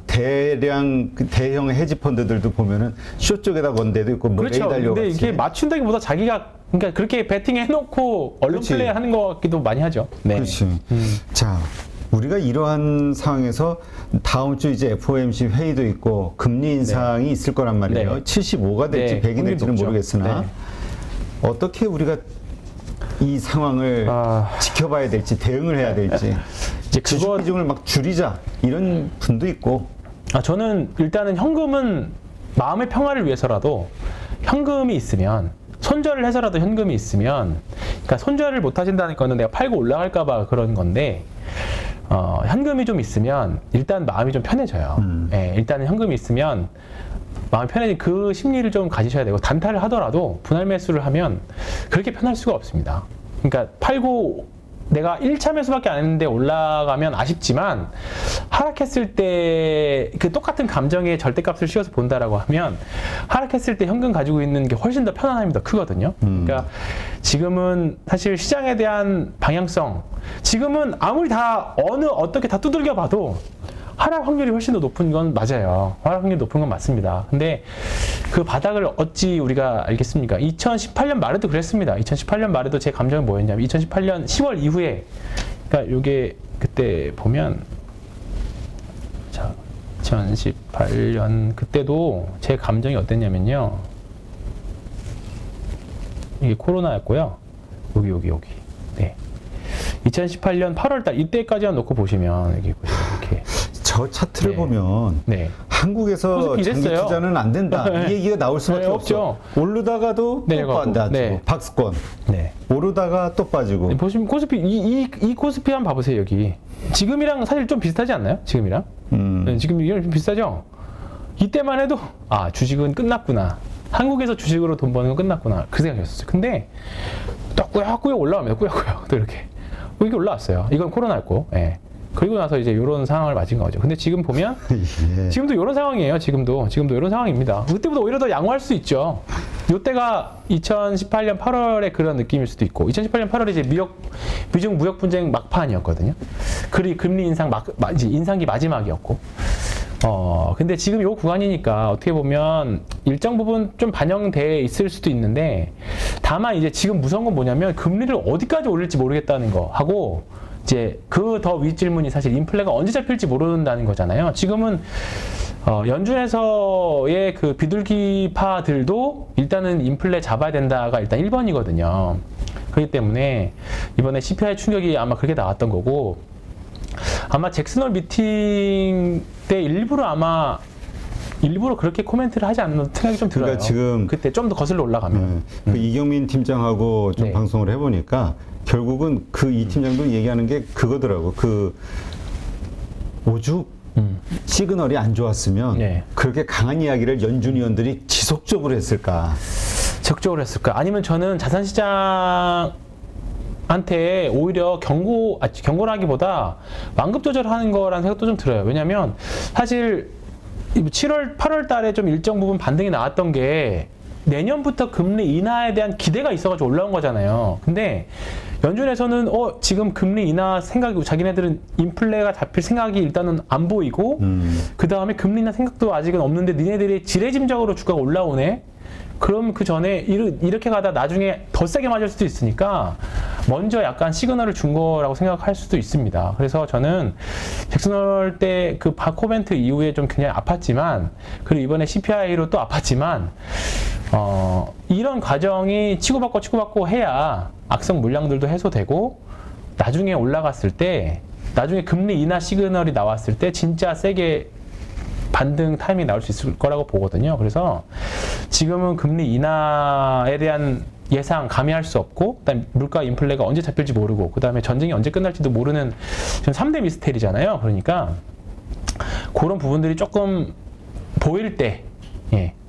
대형 헤지펀드들도 보면은 쇼 쪽에다 건 데도 있고 뭐 그렇죠. 레이달려 근데 이게 맞춘다기보다 자기가 그러니까 그렇게 베팅 해놓고 얼른 플레이 하는 것 같기도 많이 하죠. 네. 그렇지. 자, 우리가 이러한 상황에서 다음 주 이제 FOMC 회의도 있고 금리 인상이 있을 거란 말이에요. 75가 될지 100이 될지는 모르겠으나 어떻게 우리가 이 상황을 지켜봐야 될지 대응을 해야 될지 이제 주식 비중을 막 줄이자 이런 분도 있고 저는 일단은 현금은 마음의 평화를 위해서라도 현금이 있으면 손절을 해서라도 현금이 있으면 그러니까 손절을 못 하신다는 거는 내가 팔고 올라갈까 봐 그런 건데 현금이 좀 있으면 일단 마음이 좀 편해져요. 예, 일단은 현금이 있으면 마음이 편해진 그 심리를 좀 가지셔야 되고 단타를 하더라도 분할 매수를 하면 그렇게 편할 수가 없습니다. 그러니까 팔고 내가 1차 매수밖에 안 했는데 올라가면 아쉽지만 하락했을 때 그 똑같은 감정의 절대값을 씌워서 본다라고 하면 하락했을 때 현금 가지고 있는 게 훨씬 더 편안함이 더 크거든요. 그러니까 지금은 사실 시장에 대한 방향성 지금은 아무리 다 어떻게 다 두들겨 봐도 하락 확률이 훨씬 더 높은 건 맞아요. 하락 확률이 높은 건 맞습니다. 근데 그 바닥을 어찌 우리가 알겠습니까? 2018년 말에도 그랬습니다. 2018년 말에도 제 감정이 뭐였냐면 2018년 10월 이후에 그러니까 요게 그때 보면 자 2018년 그때도 제 감정이 어땠냐면요. 이게 코로나였고요. 여기. 네. 2018년 8월달 이때까지만 놓고 보시면 여기 이렇게 저 차트를 보면 한국에서 장기 투자는 안 된다 이 얘기가 나올 수밖에 없죠. 오르다가도 또 빠지고 박스권 오르다가 또 빠지고 보시면 코스피 이 코스피 한번 봐보세요. 여기 지금이랑 사실 좀 비슷하지 않나요? 지금이랑 지금 이랑 좀 비슷하죠. 이때만 해도 주식은 끝났구나. 한국에서 주식으로 돈 버는 건 끝났구나 그 생각이었어요. 근데 또 꾸역꾸역 올라갑니다. 꾸역꾸역 또 이렇게 올라왔어요. 이건 코로나였고 그리고 나서 이제 이런 상황을 맞은 거죠. 근데 지금 보면 지금도 이런 상황이에요. 지금도 이런 상황입니다. 그때보다 오히려 더 양호할 수 있죠. 요때가 2018년 8월에 그런 느낌일 수도 있고 2018년 8월에 이제 미중 무역 분쟁 막판이었거든요. 금리 인상 이제 인상기 마지막이었고 근데 지금 요 구간이니까 어떻게 보면 일정 부분 좀 반영돼 있을 수도 있는데 다만 이제 지금 무서운 건 뭐냐면 금리를 어디까지 올릴지 모르겠다는 거 하고 이제 그 더 윗질문이 사실 인플레가 언제 잡힐지 모른다는 거잖아요. 지금은 연준에서의 그 비둘기파들도 일단은 인플레 잡아야 된다가 일단 1번이거든요. 그렇기 때문에 이번에 CPI 충격이 아마 그렇게 나왔던 거고 아마 잭슨홀 미팅 때 일부러 그렇게 코멘트를 하지 않는 생각이 좀 들어요. 그러니까 지금 그때 좀 더 거슬러 올라가면. 그 이경민 팀장하고 좀 네. 방송을 해보니까 결국은 그 이 팀장도 얘기하는 게 그거더라고. 그 오죽 시그널이 안 좋았으면 네. 그렇게 강한 이야기를 연준 위원들이 지속적으로 했을까? 적극적으로 했을까? 아니면 저는 자산시장 한테 오히려 경고를 하기보다 완급 조절하는 거라는 생각도 좀 들어요. 왜냐면 사실 8월 달에 좀 일정 부분 반등이 나왔던 게 내년부터 금리 인하에 대한 기대가 있어가지고 올라온 거잖아요. 근데 연준에서는 지금 금리 인하 생각이고 자기네들은 인플레가 잡힐 생각이 일단은 안 보이고 그 다음에 금리 인하 생각도 아직은 없는데 니네들이 지레짐작으로 주가가 올라오네? 그럼 그 전에 이렇게 가다 나중에 더 세게 맞을 수도 있으니까 먼저 약간 시그널을 준 거라고 생각할 수도 있습니다. 그래서 저는 잭슨홀 때 그 코멘트 이후에 좀 그냥 아팠지만 그리고 이번에 CPI로 또 아팠지만 이런 과정이 치고받고 해야 악성 물량들도 해소되고 나중에 올라갔을 때 나중에 금리 인하 시그널이 나왔을 때 진짜 세게 반등 타이밍이 나올 수 있을 거라고 보거든요. 그래서 지금은 금리 인하에 대한 예상 감히할 수 없고 그다음에 물가 인플레가 언제 잡힐지 모르고 그다음에 전쟁이 언제 끝날지도 모르는 지금 3대 미스테리잖아요. 그러니까 그런 부분들이 조금 보일 때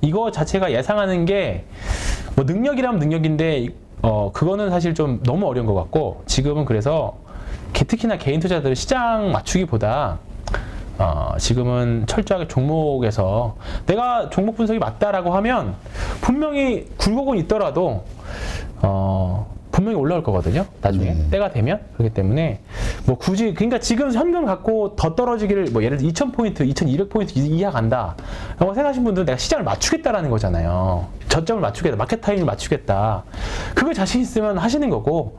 이거 자체가 예상하는 게 뭐 능력이라면 능력인데 그거는 사실 좀 너무 어려운 것 같고 지금은 그래서 특히나 개인 투자들 시장 맞추기보다 지금은 철저하게 종목에서 내가 종목 분석이 맞다라고 하면 분명히 굴곡은 있더라도 분명히 올라올 거거든요. 나중에 때가 되면. 그렇기 때문에 뭐 굳이 그러니까 지금 현금 갖고 더 떨어지기를 뭐 예를 들어 2,000포인트, 2,200포인트 이하 간다. 라고 생각하신 분들은 내가 시장을 맞추겠다라는 거잖아요. 저점을 맞추겠다. 마켓 타임을 맞추겠다. 그걸 자신 있으면 하시는 거고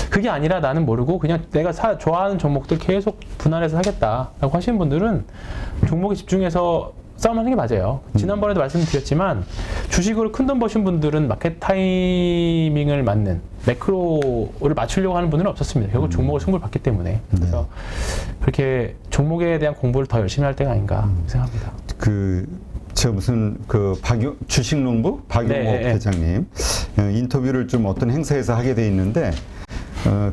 그게 아니라 나는 모르고 그냥 내가 좋아하는 종목들 계속 분할해서 하겠다라고 하시는 분들은 종목에 집중해서 싸움하는 게 맞아요. 지난번에도 말씀드렸지만 주식으로 큰 돈 버신 분들은 마켓 타이밍을 맞는 매크로를 맞추려고 하는 분들은 없었습니다. 결국 종목을 승부를 봤기 때문에. 그래서 그렇게 종목에 대한 공부를 더 열심히 할 때가 아닌가 생각합니다. 저 무슨 주식농부 박용옥 회장님 인터뷰를 좀 어떤 행사에서 하게 돼 있는데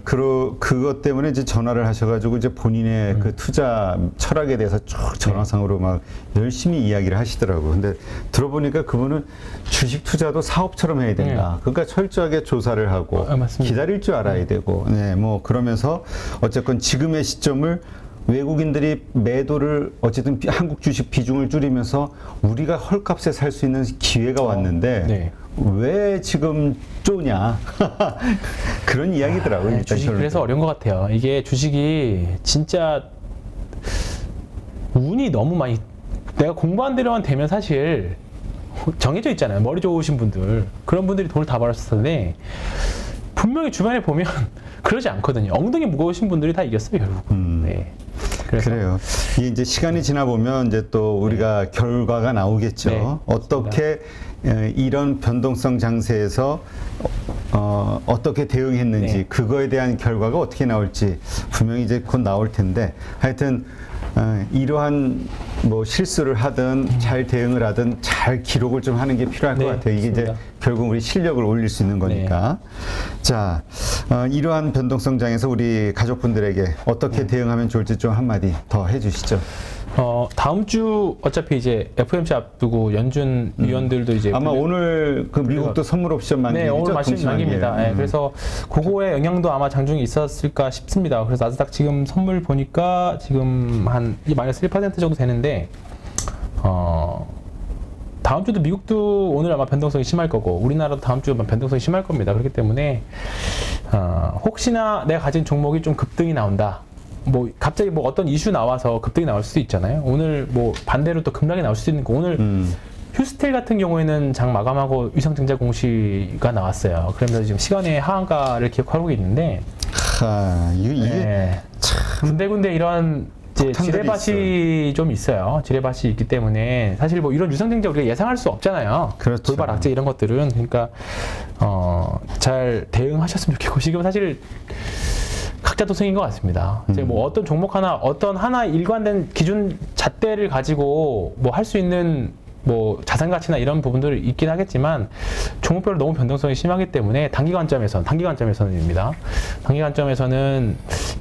그것 때문에 이제 전화를 하셔가지고 이제 본인의 그 투자 철학에 대해서 쭉 전화상으로 막 열심히 이야기를 하시더라고. 근데 들어보니까 그분은 주식 투자도 사업처럼 해야 된다. 그러니까 철저하게 조사를 하고 기다릴 줄 알아야 되고, 뭐 그러면서 어쨌건 지금의 시점을 외국인들이 매도를 어쨌든 한국 주식 비중을 줄이면서 우리가 헐값에 살 수 있는 기회가 왔는데 왜 지금 쪼냐 그런 이야기더라고요. 주식 그래서 어려운 것 같아요. 이게 주식이 진짜 운이 너무 많이 내가 공부한 대로만 되면 사실 정해져 있잖아요. 머리 좋으신 분들 그런 분들이 돈을 다 벌었을 텐데 분명히 주변에 보면 그러지 않거든요. 엉덩이 무거우신 분들이 다 이겼어요 결국은. 그래요. 이게 이제 시간이 지나 보면 이제 또 우리가 결과가 나오겠죠. 어떻게 이런 변동성 장세에서 어떻게 대응했는지 그거에 대한 결과가 어떻게 나올지 분명히 이제 곧 나올 텐데 하여튼 이러한 뭐 실수를 하든 잘 대응을 하든 잘 기록을 좀 하는 게 필요할 것 같아요. 이게 이제 결국 우리 실력을 올릴 수 있는 거니까. 자, 이러한 변동성장에서 우리 가족분들에게 어떻게 대응하면 좋을지 좀 한마디 더 해주시죠. 다음 주 어차피 이제 FOMC 앞두고 연준 위원들도 이제 아마 오늘 그 미국도 선물 옵션 만기죠? 오늘 만기입니다. 그래서 그거의 영향도 아마 장중에 있었을까 싶습니다. 그래서 나스닥 지금 선물 보니까 지금 한 마이너스 1% 정도 되는데 다음 주도 미국도 오늘 아마 변동성이 심할 거고 우리나라도 다음 주 변동성이 심할 겁니다. 그렇기 때문에 혹시나 내가 가진 종목이 좀 급등이 나온다. 뭐 갑자기 뭐 어떤 이슈 나와서 급등이 나올 수도 있잖아요. 오늘 뭐 반대로 또 급락이 나올 수도 있는 거. 오늘 휴스텔 같은 경우에는 장 마감하고 위성증자 공시가 나왔어요. 그러면서 지금 시간의 하한가를 기록하고 있는데 이게 군데군데 이런 이제 지뢰밭이 좀 있어요. 지뢰밭이 있기 때문에 사실 뭐 이런 유상증자 우리가 예상할 수 없잖아요. 그렇죠. 돌발 악재 이런 것들은 그러니까 잘 대응하셨으면 좋겠고 지금 사실 각자 도생인 것 같습니다. 이제 뭐 어떤 종목 하나 어떤 하나 일관된 기준 잣대를 가지고 뭐 할 수 있는 뭐 자산 가치나 이런 부분들이 있긴 하겠지만 종목별로 너무 변동성이 심하기 때문에 단기 관점에서는입니다. 단기 관점에서는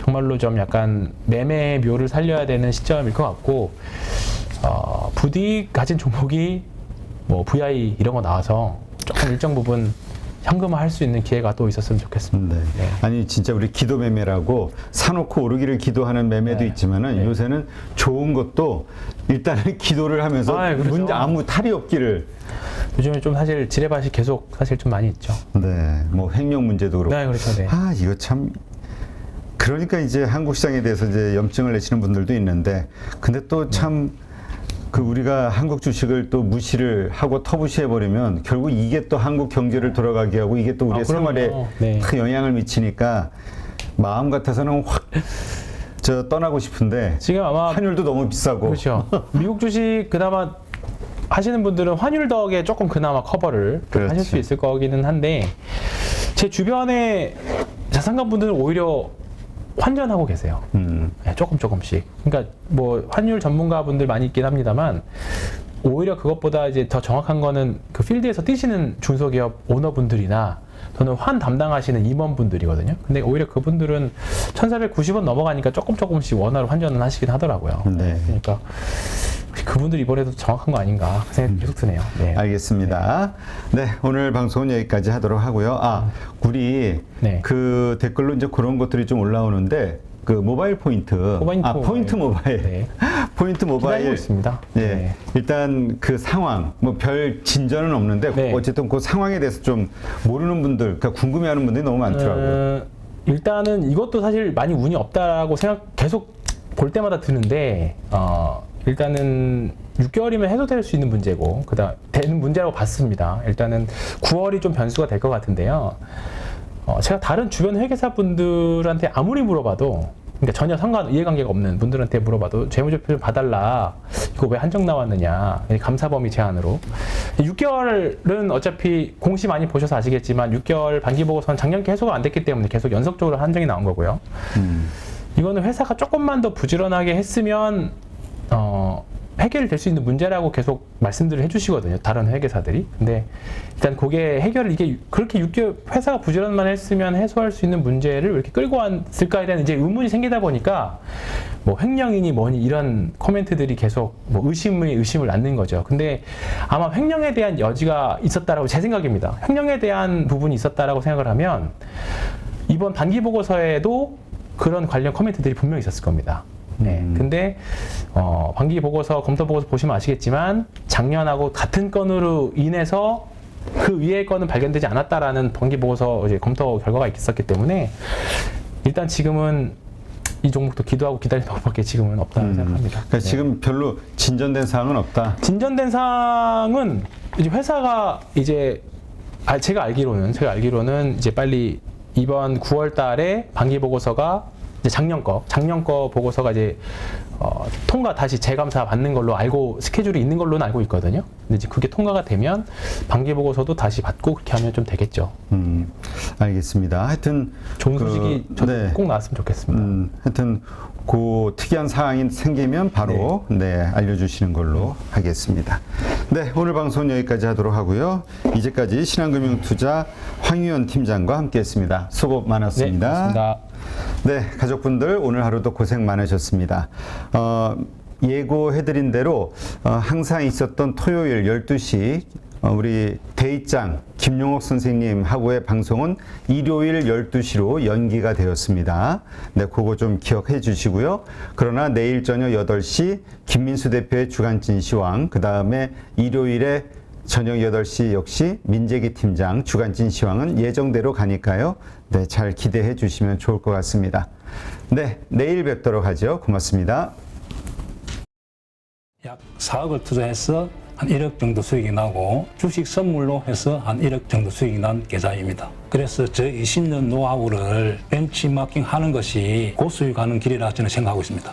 정말로 좀 약간 매매의 묘를 살려야 되는 시점일 것 같고 부디 가진 종목이 뭐 VI 이런 거 나와서 조금 일정 부분 현금화 할 수 있는 기회가 또 있었으면 좋겠습니다. 네. 네. 아니 진짜 우리 기도 매매라고 사놓고 오르기를 기도하는 매매도 네. 있지만은 네. 요새는 좋은 것도 일단은 기도를 하면서 그렇죠. 문제 아무 탈이 없기를. 요즘에 좀 사실 지뢰밭이 계속 사실 좀 많이 있죠. 네, 뭐 횡령 문제도 그렇고. 네, 그렇죠. 네. 이거 참. 그러니까 이제 한국 시장에 대해서 이제 염증을 내시는 분들도 있는데, 근데 또 참 그 우리가 한국 주식을 또 무시를 하고 터부시해 버리면 결국 이게 또 한국 경제를 돌아가게 하고 이게 또 우리의 생활에 네. 큰 영향을 미치니까 마음 같아서는 확 떠나고 싶은데 지금 아마 환율도 너무 비싸고. 그렇죠. 미국 주식 그나마 하시는 분들은 환율 덕에 조금 그나마 커버를 그렇죠. 하실 수 있을 거기는 한데 제 주변에 자산가 분들은 오히려 환전하고 계세요. 네, 조금씩. 그러니까 뭐 환율 전문가 분들 많이 있긴 합니다만 오히려 그것보다 이제 더 정확한 거는 그 필드에서 뛰시는 중소기업 오너분들이나 저는 환 담당하시는 임원분들이거든요. 근데 오히려 그분들은 1,490원 넘어가니까 조금씩 원화로 환전을 하시긴 하더라고요. 네. 그러니까 그분들 이번에도 정확한 거 아닌가 그 생각이 계속 드네요. 네. 알겠습니다. 네, 오늘 방송은 여기까지 하도록 하고요. 우리 네. 그 댓글로 이제 그런 것들이 좀 올라오는데 그 모바일 포인트, 포인트 모바일, 네. 포인트 기다리고 모바일. 있습니다. 예, 네. 일단 그 상황, 뭐 별 진전은 없는데 네. 어쨌든 그 상황에 대해서 좀 모르는 분들, 그러니까 궁금해하는 분들이 너무 많더라고요. 일단은 이것도 사실 많이 운이 없다라고 계속 볼 때마다 드는데 일단은 6개월이면 해소될 수 있는 문제고 그다음 되는 문제라고 봤습니다. 일단은 9월이 좀 변수가 될 것 같은데요. 제가 다른 주변 회계사 분들한테 아무리 물어봐도 그러니까 전혀 이해관계가 없는 분들한테 물어봐도 재무제표 좀 봐달라. 이거 왜 한정 나왔느냐. 감사 범위 제한으로. 6개월은 어차피 공시 많이 보셔서 아시겠지만 6개월 반기보고서는 작년께 해소가 안 됐기 때문에 계속 연속적으로 한정이 나온 거고요. 이거는 회사가 조금만 더 부지런하게 했으면 해결될 수 있는 문제라고 계속 말씀들을 해주시거든요. 다른 회계사들이. 근데 일단 그게 이게 그렇게 6개월 회사가 부지런만 했으면 해소할 수 있는 문제를 왜 이렇게 끌고 왔을까에 대한 이제 의문이 생기다 보니까 뭐 횡령이니 뭐니 이런 코멘트들이 계속 뭐 의심을 낳는 거죠. 근데 아마 횡령에 대한 여지가 있었다라고 제 생각입니다. 횡령에 대한 부분이 있었다라고 생각을 하면 이번 단기 보고서에도 그런 관련 코멘트들이 분명히 있었을 겁니다. 네. 근데 반기 보고서, 검토 보고서 보시면 아시겠지만 작년하고 같은 건으로 인해서 그 위의 건은 발견되지 않았다라는 반기 보고서 이제 검토 결과가 있었기 때문에 일단 지금은 이 종목도 기도하고 기다리는 것밖에 지금은 없다고 생각합니다. 그러니까 지금 별로 진전된 사항은 없다. 진전된 사항은 이제 회사가 이제 제가 알기로는 이제 빨리 이번 9월 달에 반기 보고서가 이제 작년 거 보고서가 이제 다시 재감사 받는 걸로 알고 스케줄이 있는 걸로는 알고 있거든요. 근데 이제 그게 통과가 되면 반기 보고서도 다시 받고 그렇게 하면 좀 되겠죠. 알겠습니다. 하여튼 좋은 소식이 저도 꼭 나왔으면 좋겠습니다. 하여튼 그 특이한 사항이 생기면 바로 알려주시는 걸로 하겠습니다. 네, 오늘 방송은 여기까지 하도록 하고요. 이제까지 신한금융투자 황유연 팀장과 함께했습니다. 수고 많았습니다. 네, 고맙습니다. 네, 가족분들 오늘 하루도 고생 많으셨습니다. 예고해드린 대로 항상 있었던 토요일 12시 우리 대입장 김용옥 선생님 하고의 방송은 일요일 12시로 연기가 되었습니다. 네, 그거 좀 기억해 주시고요. 그러나 내일 저녁 8시 김민수 대표의 주간 진시황, 그 다음에 일요일에 저녁 8시 역시 민재기 팀장 주간진 시황은 예정대로 가니까요. 네, 잘 기대해 주시면 좋을 것 같습니다. 네, 내일 뵙도록 하죠. 고맙습니다. 약 4억을 투자해서 한 1억 정도 수익이 나고 주식 선물로 해서 한 1억 정도 수익이 난 계좌입니다. 그래서 저 20년 노하우를 벤치마킹 하는 것이 고수익 가는 길이라 저는 생각하고 있습니다.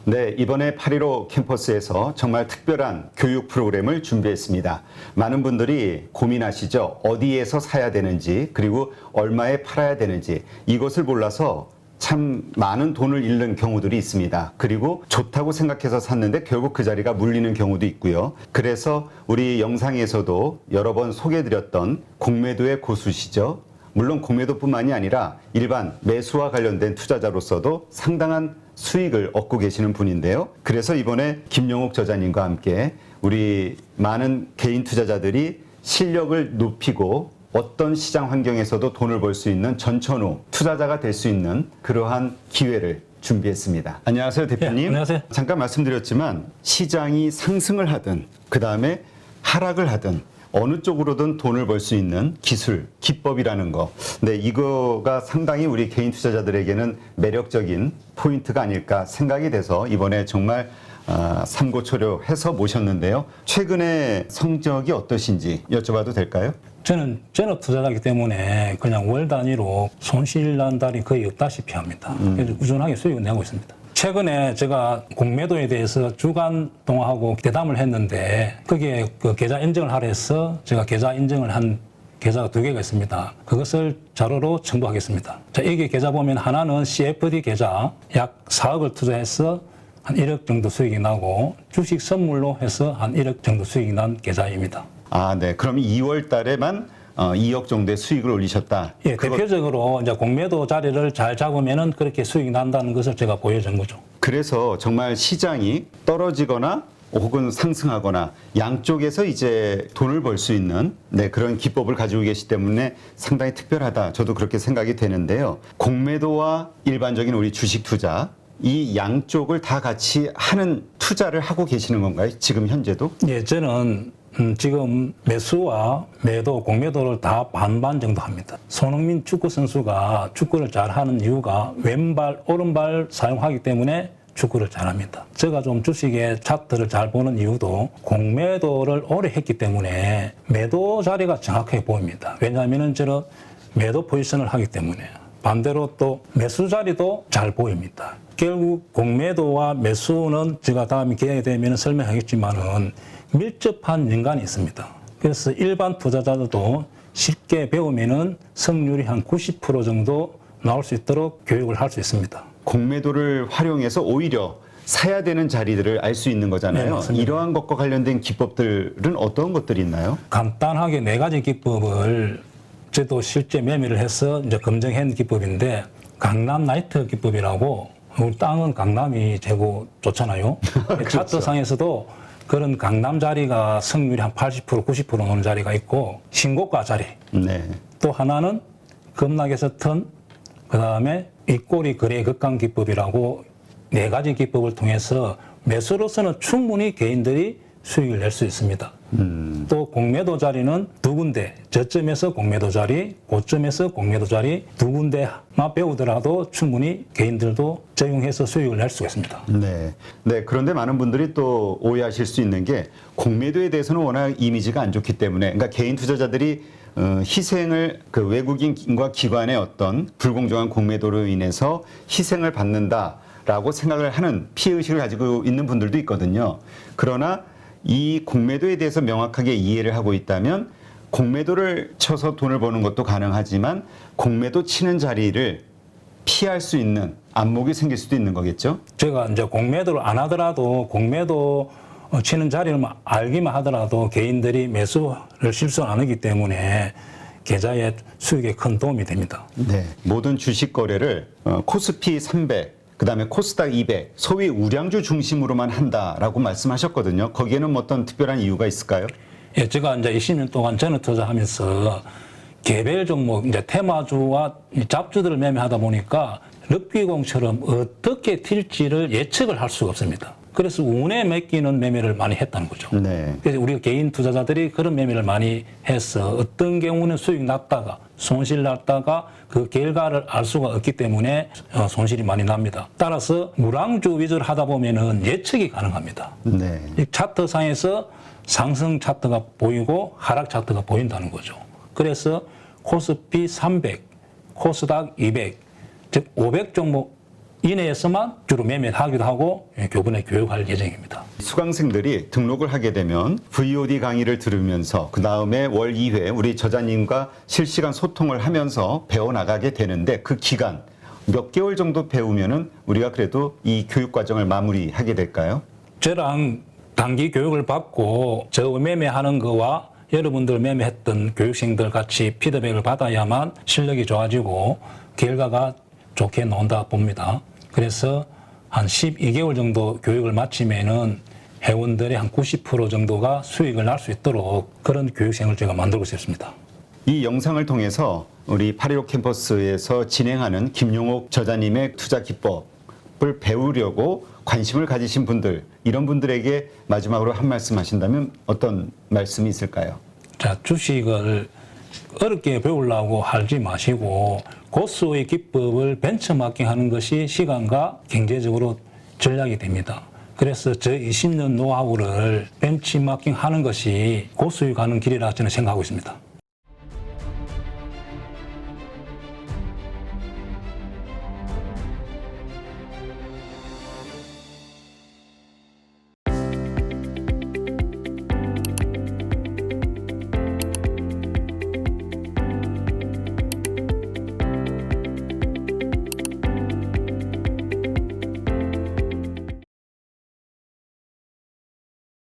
네, 이번에 8.15 캠퍼스에서 정말 특별한 교육 프로그램을 준비했습니다. 많은 분들이 고민하시죠. 어디에서 사야 되는지, 그리고 얼마에 팔아야 되는지, 이것을 몰라서 참 많은 돈을 잃는 경우들이 있습니다. 그리고 좋다고 생각해서 샀는데 결국 그 자리가 물리는 경우도 있고요. 그래서 우리 영상에서도 여러 번 소개해드렸던 공매도의 고수시죠. 물론 공매도뿐만이 아니라 일반 매수와 관련된 투자자로서도 상당한 수익을 얻고 계시는 분인데요. 그래서 이번에 김영옥 저자님과 함께 우리 많은 개인 투자자들이 실력을 높이고 어떤 시장 환경에서도 돈을 벌 수 있는 전천후 투자자가 될 수 있는 그러한 기회를 준비했습니다. 안녕하세요, 대표님. 네, 안녕하세요. 잠깐 말씀드렸지만 시장이 상승을 하든 그 다음에 하락을 하든 어느 쪽으로든 돈을 벌 수 있는 기술, 기법이라는 거. 네, 이거가 상당히 우리 개인 투자자들에게는 매력적인 포인트가 아닐까 생각이 돼서 이번에 정말 삼고초려해서 모셨는데요. 최근에 성적이 어떠신지 여쭤봐도 될까요? 저는 전업 투자자이기 때문에 그냥 월 단위로 손실 난 달이 거의 없다시피 합니다. 그래서 꾸준하게 수익을 내고 있습니다. 최근에 제가 공매도에 대해서 주간 동화하고 대담을 했는데 거기에 그 계좌 인증을 하라 해서 제가 계좌 인증을 한 계좌가 2개가 있습니다. 그것을 자료로 첨부하겠습니다. 자, 여기 계좌 보면 하나는 CFD 계좌 약 4억을 투자해서 한 1억 정도 수익이 나고 주식 선물로 해서 한 1억 정도 수익이 난 계좌입니다. 아, 네. 그럼 2월 달에만 2억 정도의 수익을 올리셨다. 예, 대표적으로 이제 공매도 자리를 잘 잡으면은 그렇게 수익이 난다는 것을 제가 보여준 거죠. 그래서 정말 시장이 떨어지거나 혹은 상승하거나 양쪽에서 이제 돈을 벌 수 있는 네, 그런 기법을 가지고 계시기 때문에 상당히 특별하다. 저도 그렇게 생각이 되는데요. 공매도와 일반적인 우리 주식 투자 이 양쪽을 다 같이 하는 투자를 하고 계시는 건가요? 지금 현재도? 예, 저는 지금 매수와 매도, 공매도를 다 반반 정도 합니다. 손흥민 축구 선수가 축구를 잘하는 이유가 왼발, 오른발 사용하기 때문에 축구를 잘합니다. 제가 좀 주식의 차트를 잘 보는 이유도 공매도를 오래 했기 때문에 매도 자리가 정확하게 보입니다. 왜냐하면 저는 매도 포지션을 하기 때문에. 반대로 또 매수 자리도 잘 보입니다. 결국 공매도와 매수는 제가 다음에 기회가 되면 설명하겠지만은 밀접한 연관이 있습니다. 그래서 일반 투자자들도 쉽게 배우면은 성률이 한 90% 정도 나올 수 있도록 교육을 할 수 있습니다. 공매도를 활용해서 오히려 사야 되는 자리들을 알 수 있는 거잖아요. 네, 맞습니다. 이러한 것과 관련된 기법들은 어떤 것들이 있나요? 간단하게 4가지 기법을 저도 실제 매매를 해서 이제 검증한 기법인데 강남 나이트 기법이라고 우리 땅은 강남이 최고 좋잖아요. 차트상에서도 그런 강남 자리가 성률이 한 80%, 90% 나오는 자리가 있고 신고가 자리. 네. 또 하나는 급락에서 턴, 그 다음에 윗꼬리 거래 극강 기법이라고 4가지 기법을 통해서 매수로서는 충분히 개인들이 수익을 낼 수 있습니다. 또 공매도 자리는 2군데, 저점에서 공매도 자리, 고점에서 공매도 자리 2군데만 배우더라도 충분히 개인들도 적용해서 수익을 낼 수가 있습니다. 네. 네. 그런데 많은 분들이 또 오해하실 수 있는 게 공매도에 대해서는 워낙 이미지가 안 좋기 때문에 그러니까 개인 투자자들이 희생을 그 외국인과 기관의 어떤 불공정한 공매도로 인해서 희생을 받는다라고 생각을 하는 피해의식을 가지고 있는 분들도 있거든요. 그러나 이 공매도에 대해서 명확하게 이해를 하고 있다면 공매도를 쳐서 돈을 버는 것도 가능하지만 공매도 치는 자리를 피할 수 있는 안목이 생길 수도 있는 거겠죠? 제가 이제 공매도를 안 하더라도 공매도 치는 자리를 알기만 하더라도 개인들이 매수를 실수 안 하기 때문에 계좌의 수익에 큰 도움이 됩니다. 네. 모든 주식 거래를 코스피 300, 그다음에 코스닥 200, 소위 우량주 중심으로만 한다라고 말씀하셨거든요. 거기에는 뭐 어떤 특별한 이유가 있을까요? 예, 제가 이제 20년 동안 전업 투자하면서 개별 종목, 이제 테마주와 잡주들을 매매하다 보니까 럭비공처럼 어떻게 튈지를 예측을 할 수가 없습니다. 그래서 운에 맡기는 매매를 많이 했다는 거죠. 네. 그래서 우리가 개인 투자자들이 그런 매매를 많이 해서 어떤 경우는 수익 났다가 손실 났다가 그 결과를 알 수가 없기 때문에 손실이 많이 납니다. 따라서 무랑주 위주로 하다 보면은 예측이 가능합니다. 네. 이 차트상에서 상승 차트가 보이고 하락 차트가 보인다는 거죠. 그래서 코스피 300, 코스닥 200, 즉 500 종목 이내에서만 주로 매매를 하기도 하고 교본에 교육할 예정입니다. 수강생들이 등록을 하게 되면 VOD 강의를 들으면서 그 다음에 월 2회 우리 저자님과 실시간 소통을 하면서 배워나가게 되는데 그 기간 몇 개월 정도 배우면은 우리가 그래도 이 교육 과정을 마무리하게 될까요? 저랑 단기 교육을 받고 저 매매하는 거와 여러분들 매매했던 교육생들 같이 피드백을 받아야만 실력이 좋아지고 결과가 좋게 나온다 봅니다. 그래서 한 12개월 정도 교육을 마치면은 회원들의 한 90% 정도가 수익을 날 수 있도록 그런 교육생을 제가 만들고 싶습니다. 이 영상을 통해서 우리 8.15 캠퍼스에서 진행하는 김용옥 저자님의 투자 기법을 배우려고 관심을 가지신 분들, 이런 분들에게 마지막으로 한 말씀 하신다면 어떤 말씀이 있을까요? 자, 주식을 어렵게 배우려고 하지 마시고 고수의 기법을 벤처마킹 하는 것이 시간과 경제적으로 전략이 됩니다. 그래서 저 20년 노하우를 벤처마킹 하는 것이 고수익 가는 길이라 저는 생각하고 있습니다.